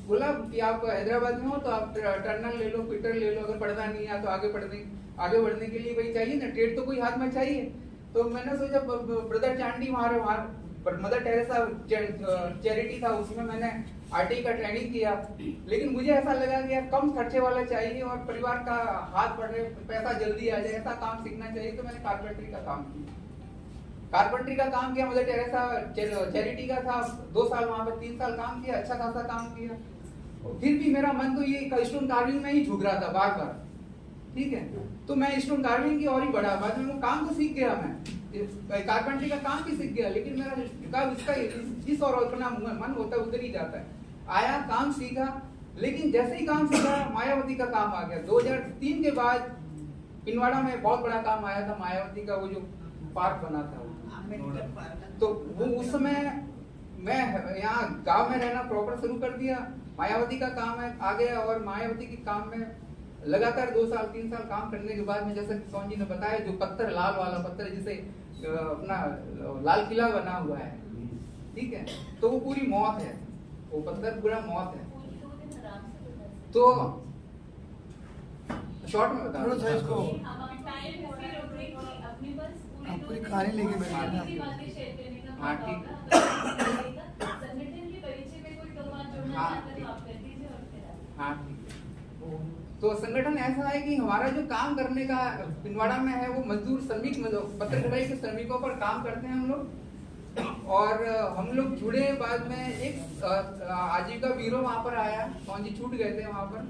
बोला कि आप हैदराबाद में हो तो आप टर्नल ले लो, फिटर ले लो, अगर पढ़ना नहीं है तो आगे बढ़ने के लिए भाई चाहिए ना, ट्रेड तो कोई हाथ में चाहिए। तो मैंने सोचा ब्रदर चांडी वहाँ मदर टेरेसा चैरिटी था, उसमें मैंने RTI का ट्रेनिंग किया। लेकिन मुझे ऐसा लगा कि यार कम खर्चे वाला चाहिए और परिवार का हाथ बढ़े, पैसा जल्दी आ जाए, ऐसा काम सीखना चाहिए। तो मैंने कारपेंटरी का काम किया, मदर टेरेसा चैरिटी का था, 2 साल वहाँ पर, 3 साल काम किया, अच्छा खासा काम किया। फिर भी मेरा मन तो ये स्टोन कार्विंग में ही झुक रहा था बार बार, ठीक है। तो मैं स्टोन कार्विंग की और ही बढ़ा, बाद में वो काम तो सीख गया, मैं कारपेंटरी का काम भी सीख गया, लेकिन मेरा झुकाव इसका जिस और अपना मन होता है उधर ही जाता है। आया, काम सीखा, लेकिन जैसे ही काम सीखा मायावती का काम आ गया। 2003 के बाद पिनवाड़ा में बहुत बड़ा काम आया था, मायावती का वो जो पार्क बना था, तो वो उस समय मैं यहाँ गांव में रहना प्रॉपर शुरू कर दिया, मायावती का काम है आ गया, और मायावती के काम में लगातार 2 साल 3 साल काम करने के बाद में, जैसे सोन जी ने बताया, जो पत्थर लाल वाला पत्थर जिसे अपना लाल किला बना हुआ है, ठीक है, तो वो पूरी मौत है, वो पत्थर पूरा मौत है। तो शॉर्ट में बता थोड़ा इसको पूरी कहानी लेके बैठे हाँ ठीक। हाँ ठीक। तो संगठन ऐसा है कि हमारा जो काम करने का पिंडवाड़ा में है वो मजदूर श्रमिक पत्थर कढ़ाई के श्रमिकों पर काम करते हैं हम लोग। और हम लोग जुड़े बाद में एक आजीविका ब्यूरो वहाँ पर आया, कौन जी छूट गए थे वहाँ पर।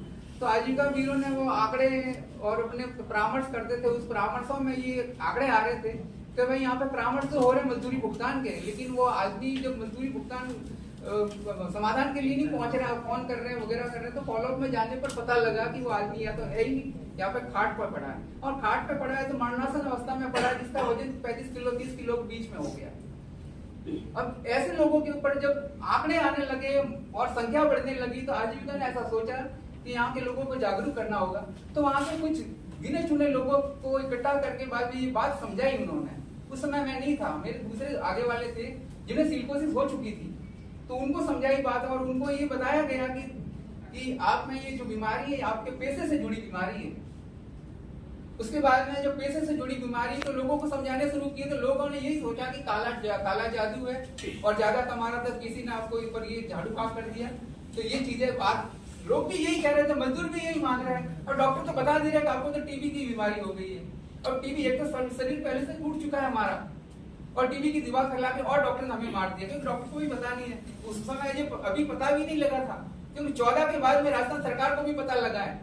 तो आजीविका ब्यूरो ने वो आंकड़े और अपने परामर्श करते थे, उस परामर्शों में ये आंकड़े आ रहे थे कि भाई यहाँ पे परामर्श तो हो रहे मजदूरी भुगतान के, लेकिन वो आदमी जब मजदूरी भुगतान समाधान के लिए नहीं पहुंच रहा, फोन कर रहे हैं वगैरह कर रहे हैं। तो फॉलोअप में जाने पर पता लगा कि वो आदमी या तो है ही नहीं, यहाँ पे खाट पर पड़ा है, और खाट पे पड़ा है तो मरणासन अवस्था में पड़ा है, जिसका वजन 35 किलो 30 किलो के बीच में हो गया। अब ऐसे लोगों के ऊपर जब आंकड़े आने लगे और संख्या बढ़ने लगी तो आजीविका ने ऐसा सोचा कि यहाँ के लोगों को जागरूक करना होगा। तो वहां से कुछ गिने चुने लोगों को इकट्ठा करके बाद में ये बात समझाई उन्होंने। उस समय मैं नहीं था, मेरे दूसरे आगे वाले थे जिन्हें सिलिकोसिस हो चुकी थी, तो उनको समझाई बात और उनको ये बताया गया कि आप में ये जो बीमारी है आपके पैसे से जुड़ी बीमारी है। उसके बाद में जो पैसे से जुड़ी बीमारी तो लोगों को समझाने शुरू किए तो लोगों ने यही सोचा कि काला जादू है और ज्यादा कमा रहा था, किसी ने आपको ऊपर ये झाड़ू फाक कर दिया। तो ये चीजें बात लोग भी यही कह रहे थे, मजदूर भी यही मान रहे हैं, और डॉक्टर तो बता दे रहे हैं कि आपको तो टीबी की बीमारी हो गई है। और टीबी एक तो शरीर पहले से टूट चुका है हमारा, और टीबी की दवा खिला के और डॉक्टर ने हमें मार दिया, क्योंकि डॉक्टर को भी पता नहीं है। उस समय ये अभी पता भी नहीं लगा था, क्योंकि 14 के बाद में राजस्थान सरकार को भी पता लगा है।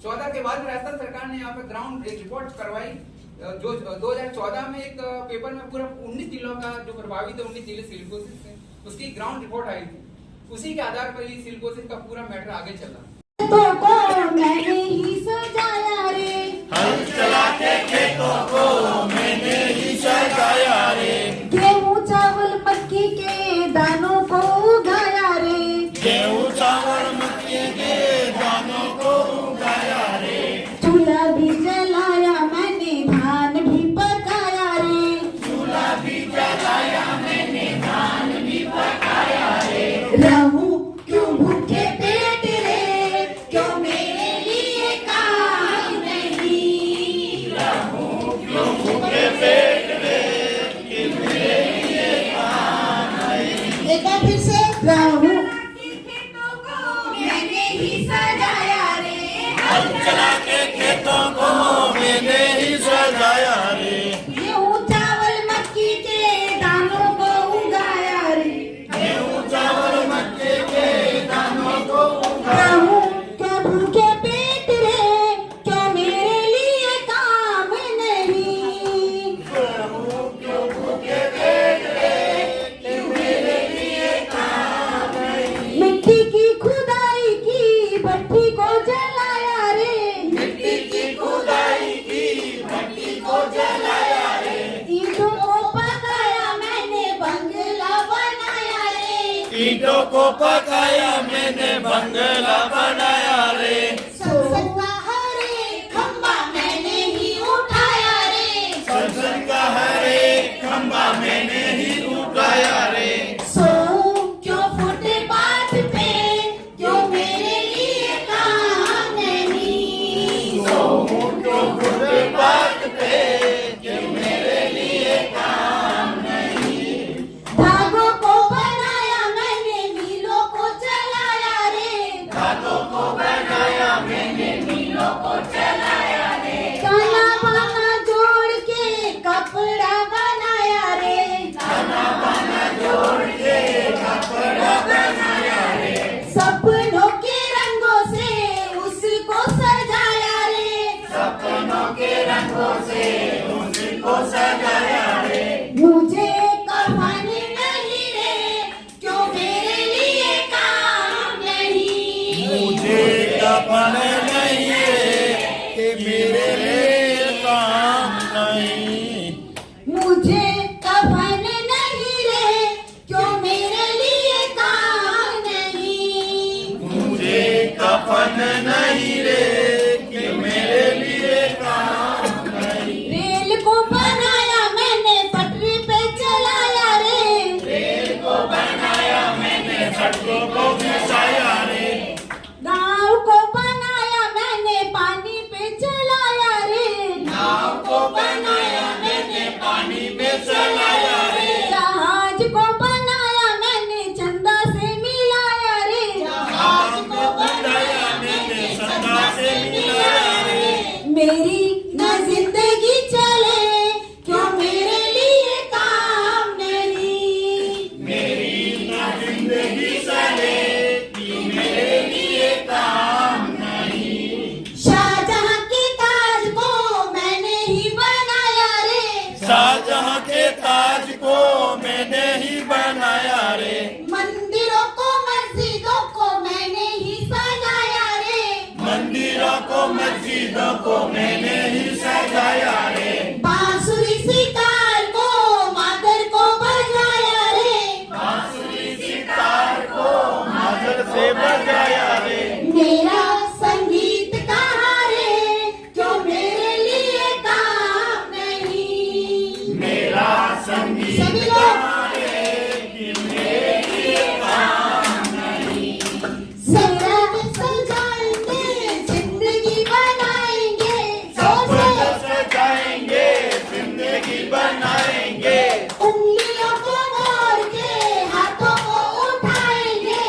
14 के बाद में राजस्थान सरकार ने यहाँ पे ग्राउंड एक रिपोर्ट करवाई, जो 2014 में एक पेपर में पूरा 19 जिलों का जो प्रभावित है 19 जिले सिलिकोसिस से, उसकी ग्राउंड रिपोर्ट आई थी। उसी के आधार पर ये सिलिकोसिस का पूरा मैटर आगे चला। तो को मैंने ही सजाया रे, हल चला के खेतों को मैंने ही सजाया रे, गेहूं चावल मक्की के दानों को उगाया रे, गेहूं चावल मक्की के दानों को उगाया रे, चूल्हा भी जलाया मैंने धान भी पकाया रे, चूल्हा भी जलाया मैंने धान भी पकाया रे, रहूं क्यों भूखे पेट रे, क्यों मेरे लिए काम नहीं, रहूं क्यों भूखे पेट रे, कि मेरे लिए काम नहीं। एक बार फिर से रहूं मैंने ही सजाया रे, हल चला के खेतों को मैंने ही सजाया रे, गेहूं चावल मक्की के दानों को उगाया रे, गेहूं चावल मक्के के दानों को उगाया। रहूं क्यों भूखे पेट रे, क्यों मेरे लिए काम नहीं, रहूं क्यों भूखे पेट रे, कि मेरे लिए काम नहीं। मिट्टी की खुदाई की भट्टी को जलाया रे, मिट्टी की खुदाई की भट्टी को जलाया रे, ईंटों को पकाया मैंने बंगला बनाया रे, ईंटों को पकाया मैंने बंगला बनाया रे, संसद का हर एक खंबा मैंने ही उठाया रे, संसद का हर एक खंबा मैंने ही उठाया रे, सो क्यों फुटपाथ पे क्यों मेरे लिए काम नहीं, क्यों फुटपाथ पे कि मेरे लिए काम नहीं। धागों को बनाया मैंने मीलों को चलाया रे, धागों को बनाया मैंने मीलों को चलाया रे, काला बाना जोड़ के कपड़ा बनाया रे, खाना बाना जोड़ के कपड़ा बनाया रे, सपनों के रंगों से उसको सजाया रे, सपनों के रंगों से उसको सजाया रे, मुझे कफन नहीं रे, क्यों मेरे लिए काम नहीं, मुझे कफन नहीं रे, कि मेरे लिए काम नहीं। मुझे कफन नहीं रे, क्यों मेरे लिए काम नहीं, मुझे कफन नहीं रे, कि मेरे लिए काम नहीं। रेल को बनाया मैंने पटरी पे चलाया रे, रेल को बनाया मैंने सड़कों को बिछाया रे, गाँव को बनाया मैंने पानी पे चलाया रे, मेरी न जिंदगी चले क्यों मेरे लिए काम नहीं। मेरी ना जिंदगी चले क्यों मेरे लिए काम नहीं। शाहजहां के ताज को मैंने ही बनाया रे। शाहजहां के ताज को मैंने ही बनाया रे। मंदिरों को मस्जिदों को मैंने ही सजाया रे। मंदिरों को मस्जिदों को मैंने ही सजाया रे। बांसुरी सितार को मादर को बजाया रे। बांसुरी सितार को मादर से बजाया रे। मेरा संगीत कहाँ रे क्यों मेरे लिए काम नहीं। मेरा संगीत सभी लोग कि मेरे लिए काम नहीं। सजग सजाएंगे जिंदगी बनाएंगे। सोचे सजाएंगे जिंदगी बनाएंगे। उंगलियों को मोड़ के हाथों को उठाएंगे।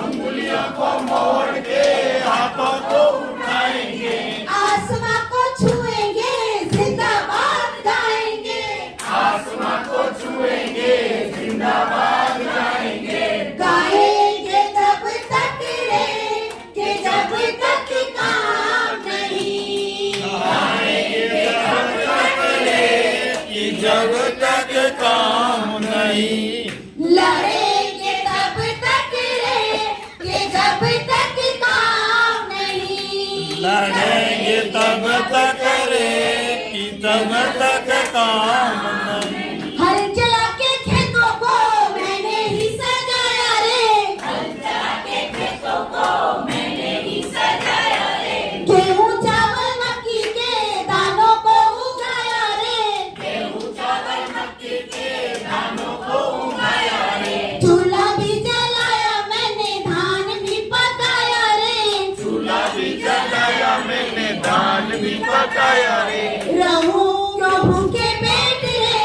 उंगलियों को मोड़ के हाथों को उठाएंगे। आसमां को छुएंगे जिंदाबाद गाएंगे। आसमां को छुएंगे जिंदाबाद गाएंगे। गाएंगे तब तक रे कि जब तक काम नहीं। गाएंगे जब तक रे कि जब तक काम नहीं। लड़ेंगे तब तक रे कि जब तक काम नहीं। लड़ेंगे तब तक रे कि जब तक काम नहीं। हल चला के खेतों को मैंने ही सजाया रे। हल चला के खेतों को मैंने ही सजाया रे। गेहूं चावल मक्की के दानों को उगाया रे। गेहूं चावल मक्की के दानों को उगाया रे। चूल्हा भी जलाया मैंने धान भी पकाया रे। चूल्हा भी जलाया मैंने धान भी पकाया रे। रहूं क्यों भूखे पेट रे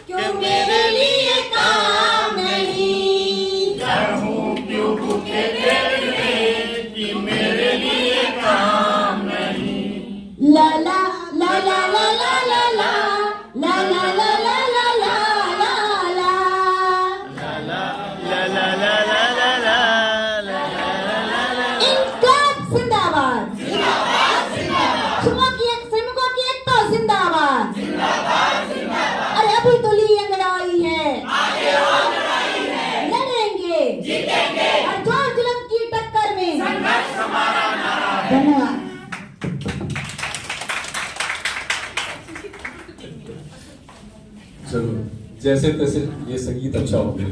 क्यों मेरे लिए काम नहीं। रहूं क्यों भूखे पेट रे कि मेरे लिए काम नहीं। ला ला ला ला ला ला ला ला ला ला ला ला ला ला ला ला। ला ला ला ला ला ला ला। इनकलाब जिंदाबाद। श्रमिकों की एकता जिंदाबाद। अरे अभी तो ली अंगड़ाई है लड़ेंगे और जोर जुल्म की टक्कर में धन्यवाद। चलो जैसे तैसे ये संगीत अच्छा हो गया,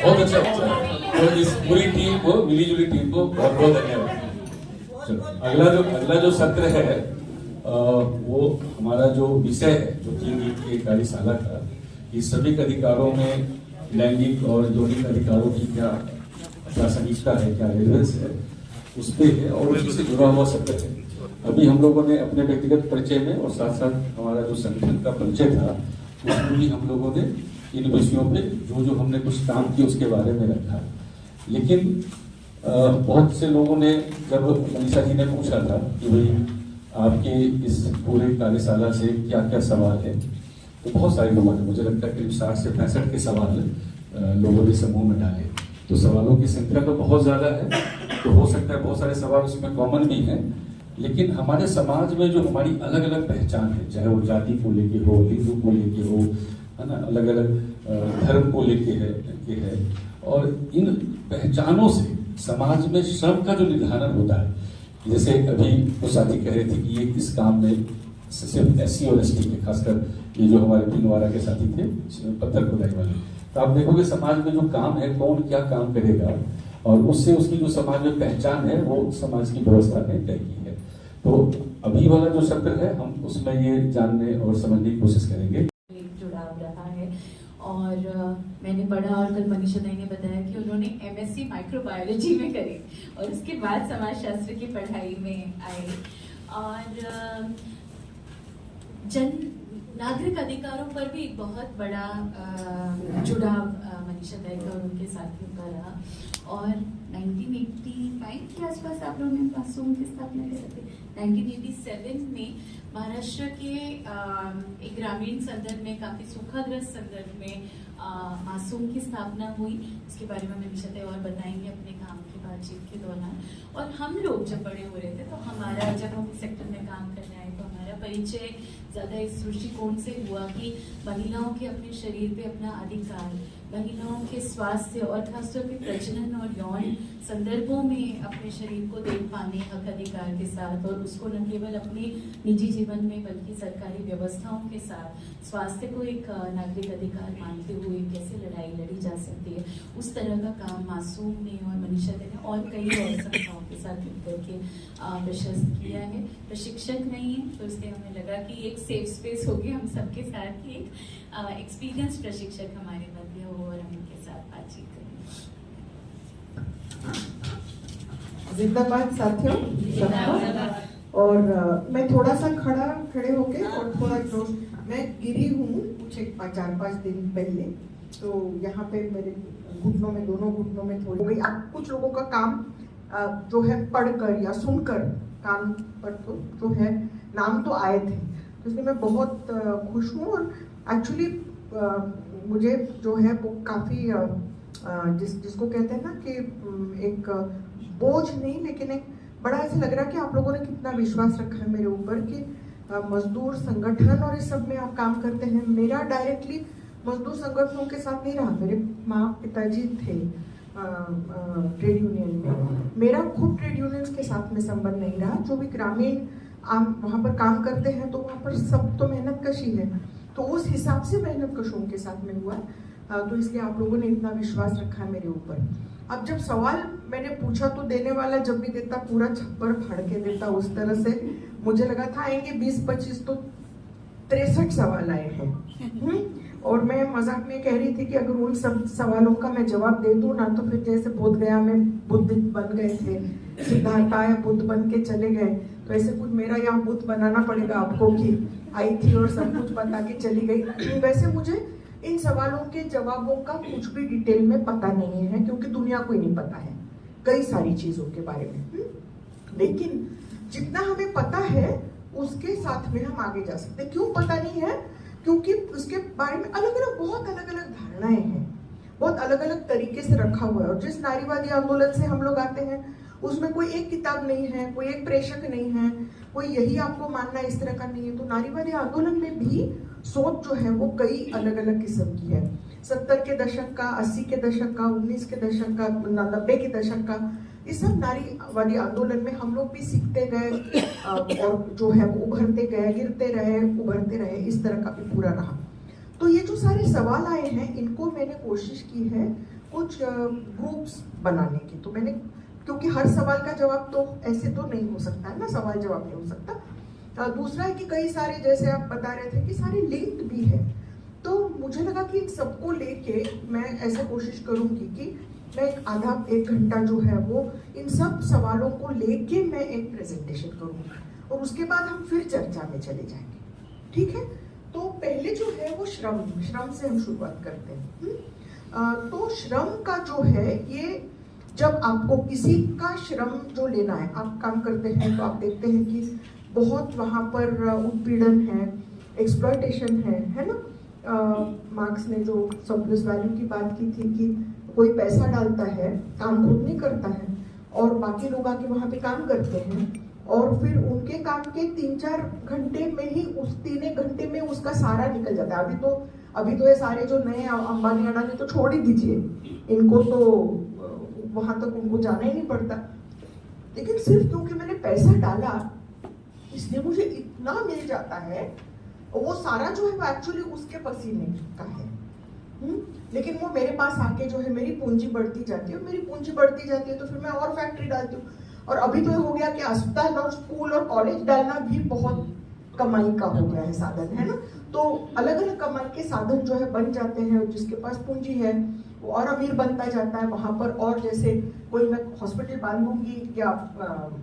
बहुत अच्छा तो इस पूरी टीम को, मिली जुली टीम को बहुत बहुत धन्यवाद। चलो अगला जो सत्र है वो हमारा जो विषय है जो 3 कार्यशाला का, कि श्रमिक अधिकारों में लैंगिक और यौनिक अधिकारों की क्या प्रासंगिकता है, क्या रेलेवेंस है, उस पे है और उसी से जुड़ा हुआ सत्र है। अभी हम लोगों ने अपने व्यक्तिगत परिचय में और साथ साथ हमारा जो संगठन का परिचय था उसमें भी हम लोगों ने इन विषयों पे जो हमने कुछ काम किया उसके बारे में रखा। लेकिन बहुत से लोगों ने, जब मनीषा जी ने पूछा था कि भाई आपके इस पूरे कार्यशाला से क्या क्या सवाल है, तो बहुत सारे लोगों ने, मुझे लगता है करीब 60 से 65 के सवाल लोगों ने समूह में डाले। तो सवालों की संख्या तो बहुत ज़्यादा है, तो हो सकता है बहुत सारे सवाल उसमें कॉमन भी हैं, लेकिन हमारे समाज में जो हमारी अलग अलग पहचान है, चाहे वो जाति को लेके हो, लिंग को लेके हो, है ना, अलग अलग धर्म को लेके है, और इन पहचानों से समाज में श्रम का जो निर्धारण होता है, जैसे अभी वो साथी कह रहे थे कि ये इस काम में सिर्फ SC और ST के, खासकर ये जो हमारे पिंगवाड़ा के साथी थे पत्थर खुदाई वाले, तो आप देखोगे समाज में जो काम है, कौन क्या काम करेगा, और उससे उसकी जो समाज में पहचान है वो समाज की व्यवस्था ने तय की है। तो अभी वाला जो सत्र है हम उसमें ये जानने और समझने की कोशिश करेंगे। जुड़ाव रहा है और मैंने पढ़ा और कल मनीषा दी ने बताया कि उन्होंने MSc माइक्रोबायोलॉजी में करी और उसके बाद समाजशास्त्र की पढ़ाई में आए और नागरिक अधिकारों पर भी एक बहुत बड़ा जुड़ाव मनीषा दी का और उनके साथियों का रहा। और 1985 के आसपास आप लोगों ने मासूम की स्थापना की थी। 1987 में महाराष्ट्र के एक ग्रामीण संदर्भ में, काफ़ी सूखाग्रस्त संदर्भ में मासूम की स्थापना हुई। इसके बारे में निमिषा और बताएंगे अपने काम की बातचीत के दौरान। और हम लोग जब बड़े हो रहे थे तो हमारा, जब हम इस सेक्टर में काम करने आए तो हमारा परिचय ज़्यादा इस दृष्टिकोण से हुआ कि महिलाओं के अपने शरीर पे अपना अधिकार, महिलाओं के स्वास्थ्य और खासतौर पे प्रजनन और यौन संदर्भों में अपने शरीर को देख पाने हक अधिकार के साथ, और उसको न केवल अपने निजी जीवन में बल्कि सरकारी व्यवस्थाओं के साथ स्वास्थ्य को एक नागरिक अधिकार मानते हुए कैसे लड़ाई लड़ी जा सकती है, उस तरह का काम मासूम ने और मनीषा ने और कई और संस्थाओं के साथ मिलकर के प्रशस्त किया है। प्रशिक्षक नहीं है तो इसलिए हमें लगा कि एक सेफ स्पेस होगी हम सबके साथ कि एक एक्सपीरियंस प्रशिक्षक हमारे मध्य हो और हम इनके साथ बातचीत करें। जिंदाबाद साथियों सबको। और मैं थोड़ा सा खड़े होके और थोड़ा जोश, मैं गिरी हूँ कुछ 4-5 दिन पहले, तो यहाँ पे मेरे घुटनों में, दोनों घुटनों में थोड़ी हो गई। अब कुछ लोगों का काम जो है पढ़कर या सुनकर काम पर तो जो है नाम तो आए थे, तो इसलिए मैं बहुत खुश हूँ। और एक्चुअली मुझे जो है वो काफ़ी जिसको कहते हैं ना कि एक बोझ नहीं, लेकिन एक बड़ा ऐसा लग रहा है कि आप लोगों ने कितना विश्वास रखा है मेरे ऊपर कि मजदूर संगठन और इस सब में आप काम करते हैं। मेरा डायरेक्टली मजदूर संगठनों के साथ नहीं रहा, मेरे माँ पिताजी थे ट्रेड यूनियन में, मेरा खुद ट्रेड यूनियंस के साथ में संबंध नहीं रहा। जो भी ग्रामीण वहाँ पर काम करते हैं तो वहाँ पर सब तो मेहनत कशी है, तो उस हिसाब से मेहनत कशों के साथ में हुआ, तो इसलिए आप लोगों ने इतना विश्वास रखा है मेरे ऊपर। अब जब सवाल मैंने पूछा तो देने वाला जब भी देता पूरा छप्पर फाड़ के देता, उस तरह से मुझे लगा था आएंगे 20-25, तो 63 सवाल आए हैं। और मैं मजाक में कह रही थी कि अगर उन सब सवालों का मैं जवाब दे दूं ना, तो फिर जैसे बोध गया में बुद्ध बन गए थे, सिद्धार्थ आया बुद्ध बन के चले गए, तो ऐसे कुछ मेरा यहाँ बुद्ध बनाना पड़ेगा आपको कि आई थी और सब कुछ बता के चली गई। वैसे मुझे इन सवालों के जवाबों का कुछ भी डिटेल में पता नहीं है, क्योंकि दुनिया को ही नहीं पता है कई सारी चीजों के बारे में। लेकिन जितना हमें पता है उसके साथ में हम आगे जा सकते हैं। क्यों पता नहीं है? क्योंकि उसके बारे में बहुत अलग अलग धारणाएं हैं, बहुत अलग अलग तरीके से रखा हुआ है। और जिस नारीवादी आंदोलन से हम लोग आते हैं उसमें कोई एक किताब नहीं है, कोई एक प्रेषक नहीं है, कोई यही आपको मानना इस तरह का नहीं है। तो नारीवादी आंदोलन में भी सोच जो है वो कई अलग अलग किस्म की है। 70 के दशक का, 80 के दशक का, 19 के दशक का, 90 के दशक का, इस सब नारीवादी आंदोलन में हम लोग भी सीखते गए और जो है वो उभरते गए, गिरते रहे, उभरते रहे, इस तरह का भी पूरा रहा। तो ये जो सारे सवाल आए हैं इनको मैंने कोशिश की है कुछ ग्रुप्स बनाने की। तो मैंने, क्योंकि हर सवाल का जवाब तो ऐसे तो नहीं हो सकता है ना, सवाल जवाब नहीं हो सकता। दूसरा है कि कई सारे, जैसे आप बता रहे थे कि सारे लिंक्ड भी है, तो मुझे लगा कि इन सबको लेके मैं ऐसे कोशिश करूंगी कि मैं आधा एक घंटा जो है वो इन सब सवालों को लेके मैं एक प्रेजेंटेशन करूंगी और उसके बाद हम फिर चर्चा में चले जाएंगे। ठीक है? तो पहले जो है वो श्रम से हम शुरुआत करते हैं। तो श्रम का जो है, ये जब आपको किसी का श्रम जो लेना है, आप काम करते हैं तो आप देखते हैं कि बहुत वहाँ पर उत्पीड़न है, एक्सप्लॉयटेशन है ना। मार्क्स ने जो सरप्लस वैल्यू की बात की थी कि कोई पैसा डालता है, काम खुद नहीं करता है और बाकी लोग आके वहाँ पे काम करते हैं और फिर उनके काम के 3-4 घंटे में ही, उस 3 घंटे में उसका सारा निकल जाता है। अभी तो ये सारे जो नए अंबानी अडानी तो छोड़ ही दीजिए, इनको तो वहां तक उनको जाना ही नहीं पड़ता। लेकिन सिर्फ क्योंकि मैंने पैसा डाला इसलिए मुझे इतना मिल जाता है, वो सारा जो है वो एक्चुअली उसके पसीने का है। लेकिन वो मेरे पास आके जो है मेरी पूंजी बढ़ती जाती है, और मेरी पूंजी बढ़ती जाती है तो फिर मैं और फैक्ट्री डालती हूँ। और अभी तो ये हो गया कि अस्पताल और स्कूल और कॉलेज डालना भी बहुत कमाई का हो गया है साधन, है ना। तो अलग अलग कमाई के साधन जो है बन जाते हैं, जिसके पास पूंजी है वो और अमीर बनता जाता है वहां पर। और जैसे कोई मैं हॉस्पिटल बांधूंगी या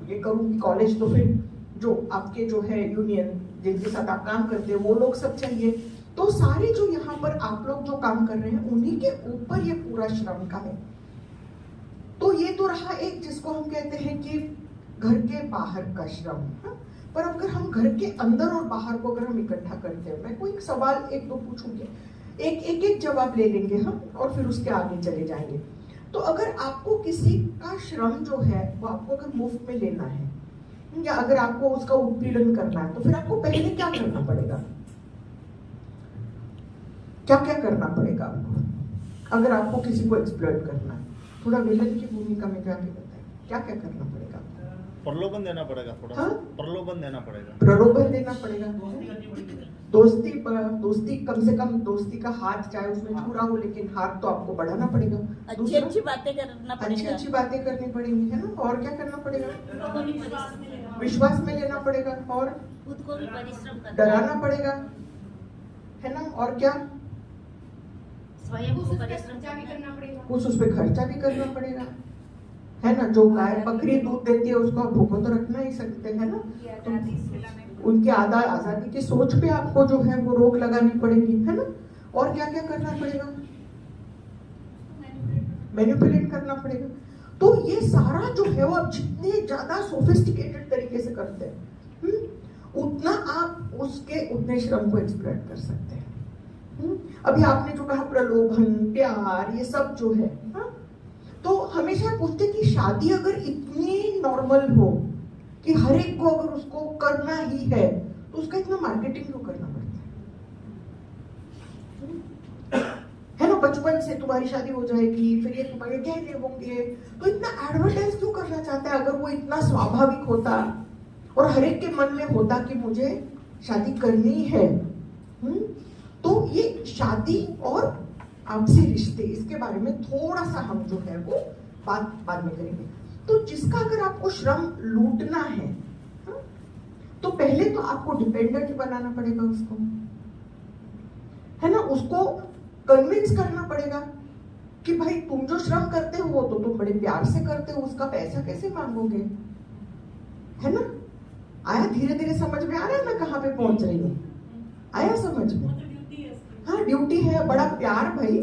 ये करूंगी कॉलेज, तो फिर जो आपके जो है यूनियन जिनके साथ आप काम करते हैं वो लोग सब चाहिए। तो सारे जो यहाँ पर आप लोग जो काम कर रहे हैं उन्हीं के ऊपर ये पूरा श्रम का है। तो ये तो रहा एक जिसको हम कहते हैं कि घर के बाहर का श्रम। हाँ? पर अगर हम घर के अंदर और बाहर को अगर हम इकट्ठा करते हैं, मैं कोई सवाल एक दो पूछूंगी, एक जवाब ले लेंगे हम और फिर उसके आगे चले जाएंगे। तो अगर आपको किसी का श्रम जो है वो आपको अगर मुफ्त में लेना है या अगर आपको उसका उत्पीड़न करना है, तो फिर आपको पहले क्या करना पड़ेगा? क्या क्या करना पड़ेगा आपको अगर आपको किसी को एक्सप्लॉइट करना है? थोड़ा विलन की भूमिका में जाके बताएं, क्या क्या करना पड़ेगा? प्रलोभन देना पड़ेगा, थोड़ा हाँ? प्रलोभन देना पड़ेगा, प्रलोभन देना पड़ेगा, दोस्ती कम से कम दोस्ती का हाथ चाहे उसमें छुरा हो, लेकिन हाथ तो आपको बढ़ाना पड़ेगा, अच्छी बातें करना पड़ेगा, अच्छी बातें करनी पड़ेगी, है ना? और क्या करना पड़ेगा? विश्वास में लेना पड़ेगा, और खुद को भी परिश्रम करना, डराना पड़ेगा, है ना? और क्या? स्वयं को परिश्रम करना पड़ेगा, कुछ उस पर खर्चा भी करना पड़ेगा, है ना? जो गाय बकरी दूध देती है उसको आप भूखो तो रखना ही सकते हैं ना? तो उनकी आजादी की सोच पे आपको जो है वो रोक लगानी पड़ेगी, है ना? और क्या क्या करना पड़ेगा? मैनिपुलेट करना पड़ेगा। तो ये सारा जो है वो आप जितने ज्यादा सोफिस्टिकेटेड तरीके से करते हैं उतना आप उसके उतने श्रम को एक्सप्लॉइट कर सकते हैं। अभी आपने जो कहा प्रलोभन, प्यार, ये सब जो है, हाँ? तो हमेशा पूछते कि शादी अगर इतनी नॉर्मल हो कि हर एक को अगर उसको करना ही है, तो उसका इतना मार्केटिंग क्यों करना पड़ता है ना? बचपन से तुम्हारी शादी हो जाएगी, फिर ये तुम्हारे गहने होंगे, तो इतना एडवर्टाइज क्यों करना चाहता है? अगर वो इतना स्वाभाविक होता और हर एक के मन में होता कि मुझे शादी करनी है, तो ये शादी और आपसी रिश्ते, इसके बारे में थोड़ा सा हम जो है वो बाद में करेंगे। तो जिसका अगर आपको श्रम लूटना है, तो पहले तो आपको डिपेंडेंट बनाना पड़ेगा उसको, है ना? उसको कन्विंस करना पड़ेगा कि भाई तुम जो श्रम करते हो तो तुम बड़े प्यार से करते हो, उसका पैसा कैसे मांगोगे, है ना? आया धीरे धीरे समझ में आ रहा है मैं कहाँ पे पहुंच रही हूँ? आया समझ में? हाँ, ड्यूटी है, बड़ा प्यार भाई।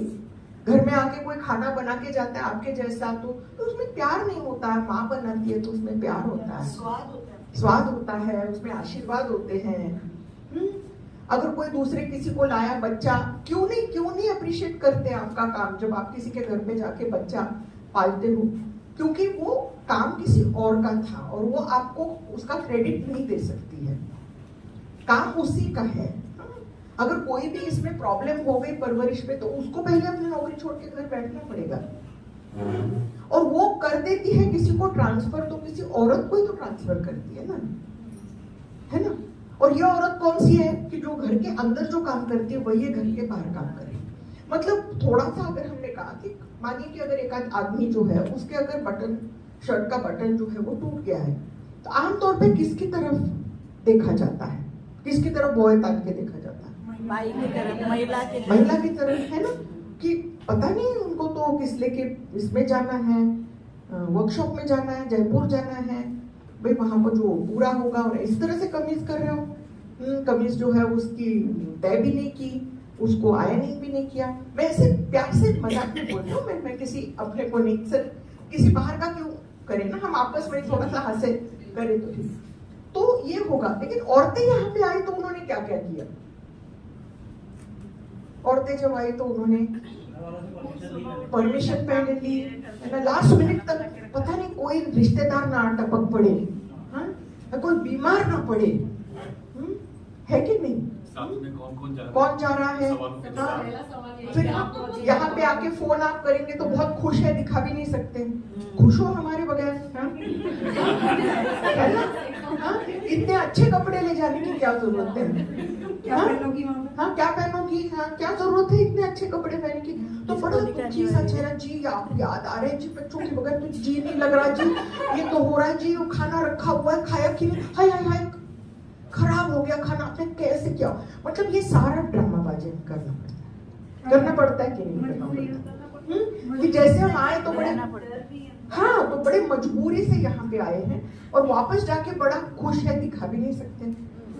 घर में आके कोई खाना बना के जाता है आपके जैसा, तो उसमें प्यार नहीं होता है। माँ बनाती है तो उसमें प्यार होता है, स्वाद होता है, उसमें आशीर्वाद होते हैं। अगर कोई दूसरे किसी को लाया बच्चा, क्यों नहीं अप्रिशिएट करते आपका काम जब आप किसी के घर में जाके बच्चा पालते हो? क्योंकि वो काम किसी और का था और वो आपको उसका क्रेडिट नहीं दे सकती है, काम उसी का है। अगर कोई भी इसमें प्रॉब्लम हो गई परवरिश में, तो उसको पहले अपनी नौकरी छोड़ के घर बैठना पड़ेगा, और वो कर देती है किसी को ट्रांसफर, तो किसी औरत को ही तो ट्रांसफर करती है ना, है ना? और ये औरत कौन सी है कि जो घर के अंदर जो काम करती है वही घर के बाहर काम करे। मतलब थोड़ा सा अगर हमने कहा कि मानिए कि अगर एक आदमी जो है उसके अगर बटन, शर्ट का बटन जो है वो टूट गया है, तो आमतौर पे किसकी तरफ देखा जाता है? किसकी तरफ बॉय तान के देखा जाता है? महिला की तरफ, है ना? कि पता नहीं उनको तो किस लेके इसमें जाना है, वर्कशॉप में जाना है, जयपुर जाना है, भाई वहां पर जो पूरा होगा। और इस तरह से कमीज कर रहे हो, कमीज जो है उसकी तय भी नहीं की, उसको आयनिंग भी नहीं किया। मैं ऐसे प्यार से मजाक में बोल रही हूँ, मैं किसी अपने को नहीं, सर किसी बाहर का क्यों करें ना, हम आपस में थोड़ा सा हंसे करें तो ठीक। तो ये होगा। लेकिन औरतें यहाँ पे आई तो उन्होंने क्या क्या किया? औरतें जब आई तो उन्होंने परमिशन पहले ली, है ना? लास्ट मिनट तक पता नहीं कोई रिश्तेदार ना टपक पड़े, हाँ? कोई बीमार ना पड़े, है कि नहीं? साथ में कौन जा रहा है? फिर यहाँ पे आके फोन आप करेंगे तो बहुत खुश है, दिखा भी नहीं सकते, खुश हो हमारे बगैर, है ना? इतने अच्छे कपड़े ले जाने की क्या जरूरत है? क्या पहनोगी? हाँ, क्या पहनोगी? हाँ, क्या जरूरत है इतने अच्छे कपड़े पहनने की? तो बड़ा जी सा चेहरा, जी आप याद आ रहे हैं जी, बच्चों के बगैर तो जी नहीं लग रहा जी, ये तो हो रहा है जी, वो खाना रखा हुआ है, खाया कि नहीं, हाय हाय हाय खराब हो गया खाना, आपने कैसे किया? मतलब ये सारा ड्रामाबाजी करना पड़ता है कि नहीं करना पड़ता? कि जैसे हम आए तो बड़े, हाँ, तो बड़े मजबूरी से यहाँ पे आए हैं और वापस जाके बड़ा खुश है, दिखा भी नहीं सकते।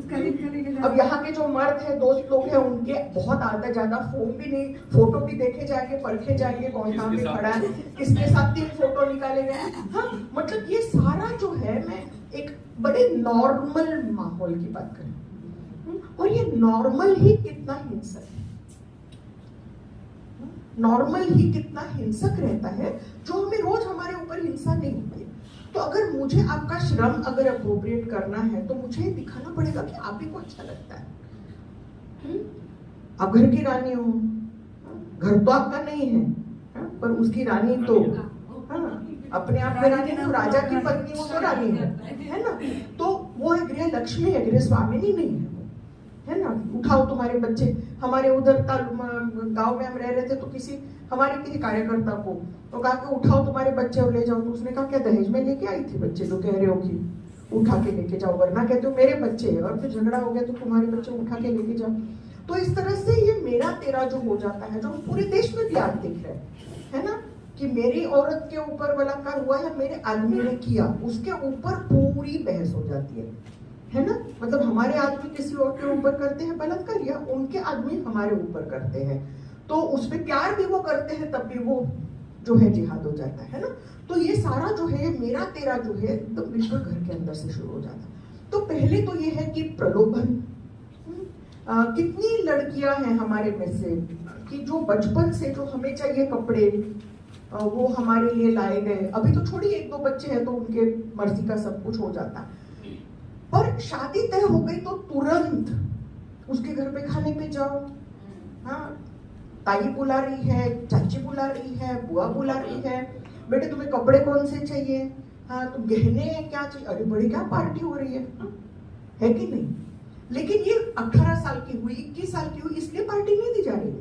अब यहाँ के जो मर्द है, दोस्त लोग हैं, उनके बहुत आधा ज्यादा फोन भी नहीं, फोटो भी देखे जाएंगे, परखे जाएंगे कौन कहाँ पे खड़ा है, किसके साथ 3 फोटो निकाले गए। हाँ, मतलब ये सारा जो है, मैं एक बड़े नॉर्मल माहौल की बात करूं, और ये नॉर्मल ही कितना हिंसक है, नॉर्मल ही कितना हिंसक रहता है, जो हमें रोज हमारे ऊपर हिंसा नहीं होती। तो अगर मुझे आपका श्रम अगर अप्रोप्रिएट करना है, तो मुझे दिखाना पड़ेगा कि आप ही को अच्छा लगता है। आप घर की रानी हो, घर तो आपका नहीं है, पर उसकी रानी तो अपने आप में रानी हो, राजा की पत्नी हो तो रानी है ना। तो वो है गृह लक्ष्मी है, गृह स्वामिनी नहीं है ना। उठाओ तुम्हारे बच्चे, हमारे उधर गांव में हम रह रहे थे, तो हमारे किसी कार्यकर्ता को तो कहा कि उठाओ तुम्हारे बच्चे और ले जाओ। तो उसने कहा क्या दहेज में लेके आई थी बच्चे, जो कह रहे हो कि उठा के लेके जाओ, वरना कहते हो मेरे बच्चे हैं, और फिर झगड़ा हो गया तो तुम्हारे बच्चे उठा के लेके जाओ। तो इस तरह से ये मेरा तेरा जो हो जाता है, जो पूरे देश में भी आज दिख रहा है ना, कि मेरी औरत के ऊपर बलात्कार हुआ है, मेरे आदमी ने किया, उसके ऊपर पूरी बहस हो जाती है ना। मतलब हमारे आदमी किसी और के ऊपर करते हैं बलात्कार, या उनके आदमी हमारे ऊपर करते हैं, तो उसपे प्यार भी वो करते हैं, तब भी वो जो है जिहाद हो जाता है ना। तो ये सारा जो है मेरा तेरा जो है एकदम बिल्कुल घर के अंदर से शुरू हो जाता है। तो पहले तो ये है कि प्रलोभन, कितनी लड़कियां हैं हमारे में से कि जो बचपन से जो हमें चाहिए कपड़े वो हमारे लिए लाए गए। अभी तो छोड़ी 1-2 बच्चे हैं तो उनके मर्जी का सब कुछ हो जाता है, पर शादी तय हो गई तो तुरंत उसके घर पे खाने पे जाओ। हाँ, ताई बुला रही है, चाची बुला रही है, बुआ बुला रही है, बेटे तुम्हें कपड़े कौन से चाहिए, हाँ तुम गहने क्या चाहिए, अरे बड़ी क्या पार्टी हो रही है कि नहीं। लेकिन ये 18 साल की हुई, 21 साल की हुई, इसलिए पार्टी नहीं दी जा रही है,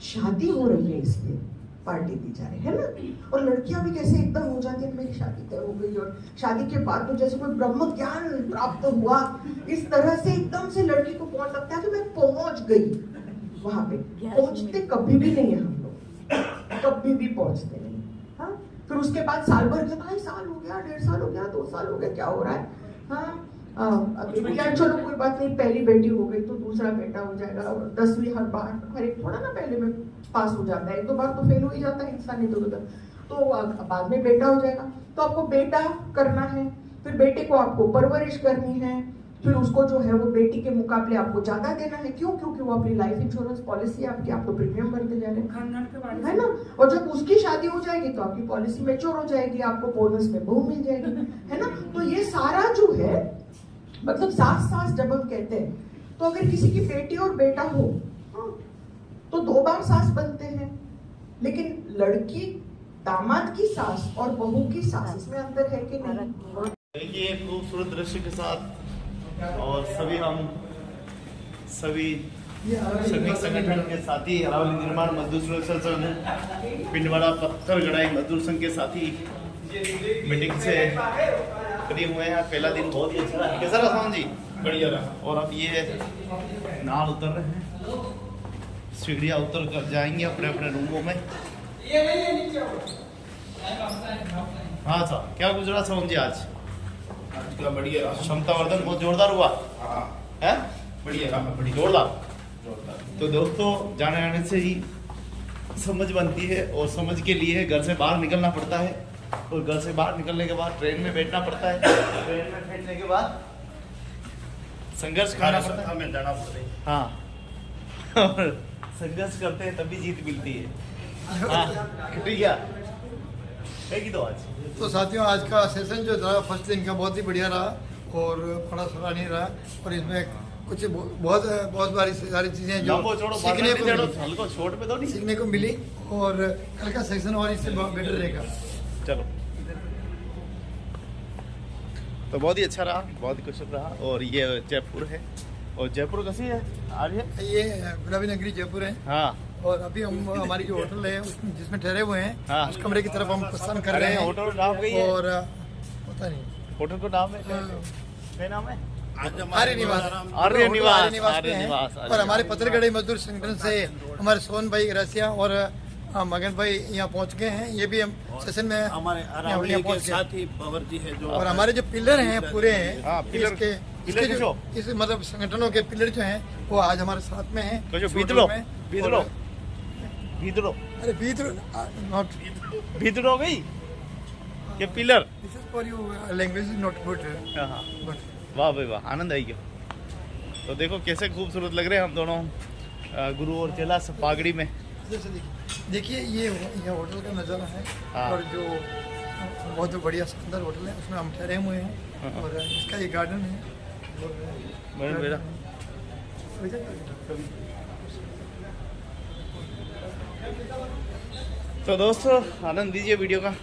शादी हो रही है इसलिए पार्टी दी जा रही है ना। और लड़कियां भी कैसे एकदम हो जाती है, मेरी शादी तय हो गई, और शादी के बाद तो जैसे कोई ब्रह्म ज्ञान प्राप्त हुआ, इस तरह से एकदम से लड़की को कौन लगता है कि मैं पहुंच गई वहां पे। पहुंचते कभी भी नहीं है हम लोग, कभी भी पहुंचते नहीं। हाँ, फिर उसके बाद साल भर के भाई साल हो गया, 1.5 साल हो गया, 2 साल हो गया, क्या हो रहा है। हाँ, क्या चलो कोई बात नहीं, पहली बेटी हो गई तो दूसरा बेटा हो जाएगा, और 10वीं हर एक थोड़ा ना पहले में पास हो जाता है, 1-2 बार तो फेल हो ही जाता है इंसान इधर उधर, तो बाद में बेटा हो जाएगा। तो आपको बेटा करना है, फिर बेटे को आपको परवरिश करनी है, फिर उसको जो है वो बेटी के मुकाबले आपको ज्यादा देना है। क्यों? क्योंकि वो अपनी लाइफ इंश्योरेंस पॉलिसी आपकी, आप तो प्रीमियम भरते जा रहे हैं, है ना। और जब उसकी शादी हो जाएगी तो आपकी पॉलिसी मैच्योर हो जाएगी, आपको बोनस में बहू मिल जाएगी, है ना। तो ये सारा जो है, मतलब सास जब हम कहते हैं, तो अगर किसी की बेटी और बेटा हो तो 2 बार सास बनते हैं, लेकिन लड़की दामाद की सास और बहू की सास, इसमें अंतर है कि नहीं। देखिए खूबसूरत दृश्य के साथ, और सभी श्रमिक संगठन के साथी, अरावली निर्माण मजदूर सुरक्षा संघ, पिंडवाड़ा पत्थर गढ़ाई मजदूर संघ के साथी मीटिंग से फ्री हुए हैं। पहला दिन बहुत ही अच्छा रहा। कैसा रहा जी? बढ़िया रहा। और अब ये नाल उतर रहे हैं, सीढ़ियाँ उतर कर जाएंगे अपने अपने रूमों में। हाँ साहब, क्या गुजरा सोम जी आज का? बढ़िया, क्षमतावर्धन बहुत जोरदार हुआ है, बढ़िया जोरदार। तो दोस्तों, जाने आने से ही समझ बनती है, और समझ के लिए घर से बाहर निकलना पड़ता है, और घर से बाहर निकलने के बाद ट्रेन में बैठना पड़ता है, ट्रेन में बैठने के बाद संघर्ष करना पड़ता है, हमें जाना पड़ता है। हाँ, और संघर्ष करते हैं तभी जीत मिलती है। हाँ, ठीक है कि तो आज तो साथियों, आज का सेशन जो था फर्स्ट दिन का बहुत ही बढ़िया रहा, और बड़ा सराहनीय रहा, और इसमें कुछ बहुत सारी चीज़ें जो सीखने को मिली, और कल का सेशन और इससे बेटर रहेगा। चलो, तो बहुत ही अच्छा रहा, बहुत ही कुशल रहा। और ये जयपुर है, और जयपुर कैसी है आज? ये गुलाबी नगरी जयपुर है। हाँ, और अभी हम हमारी जो होटल है जिसमें ठहरे हुए हैं, हाँ, उस कमरे की तरफ हम प्रस्थान कर रहे हैं। होटल नाम है, और पता नहीं होटल का नाम है, क्या नाम है? आर्य निवास। और हमारे पत्थरगढ़ी मजदूर संगठन से हमारे सोन भाई रसिया और मगन भाई यहाँ पहुँच गए हैं। ये भी हम सेशन में हमारे साथी पवर जी है, जो और हमारे जो पिलर हैं पूरे हैं, इसके पिलर इसके जो इस मतलब संगठनों के पिलर जो हैं वो आज हमारे साथ में हैं। तो जो छोटो बीतलो अरे बीतलो नॉट बीतलो हो गई ये pillar. This is for you language is not good. हाँ वाह भाई वाह, आनंद आई गया। तो देखो कैसे खूबसूरत लग रहे हैं हम दोनों गुरु और चेला सब पागड़ी में। देखिए ये होटल का नज़ारा है। हाँ। और जो बहुत बढ़िया शानदार होटल है उसमें हम ठहरे हुए हैं। और इसका ये गार्डन है। मेरा तो दोस्तों आनंद लीजिए वीडियो का।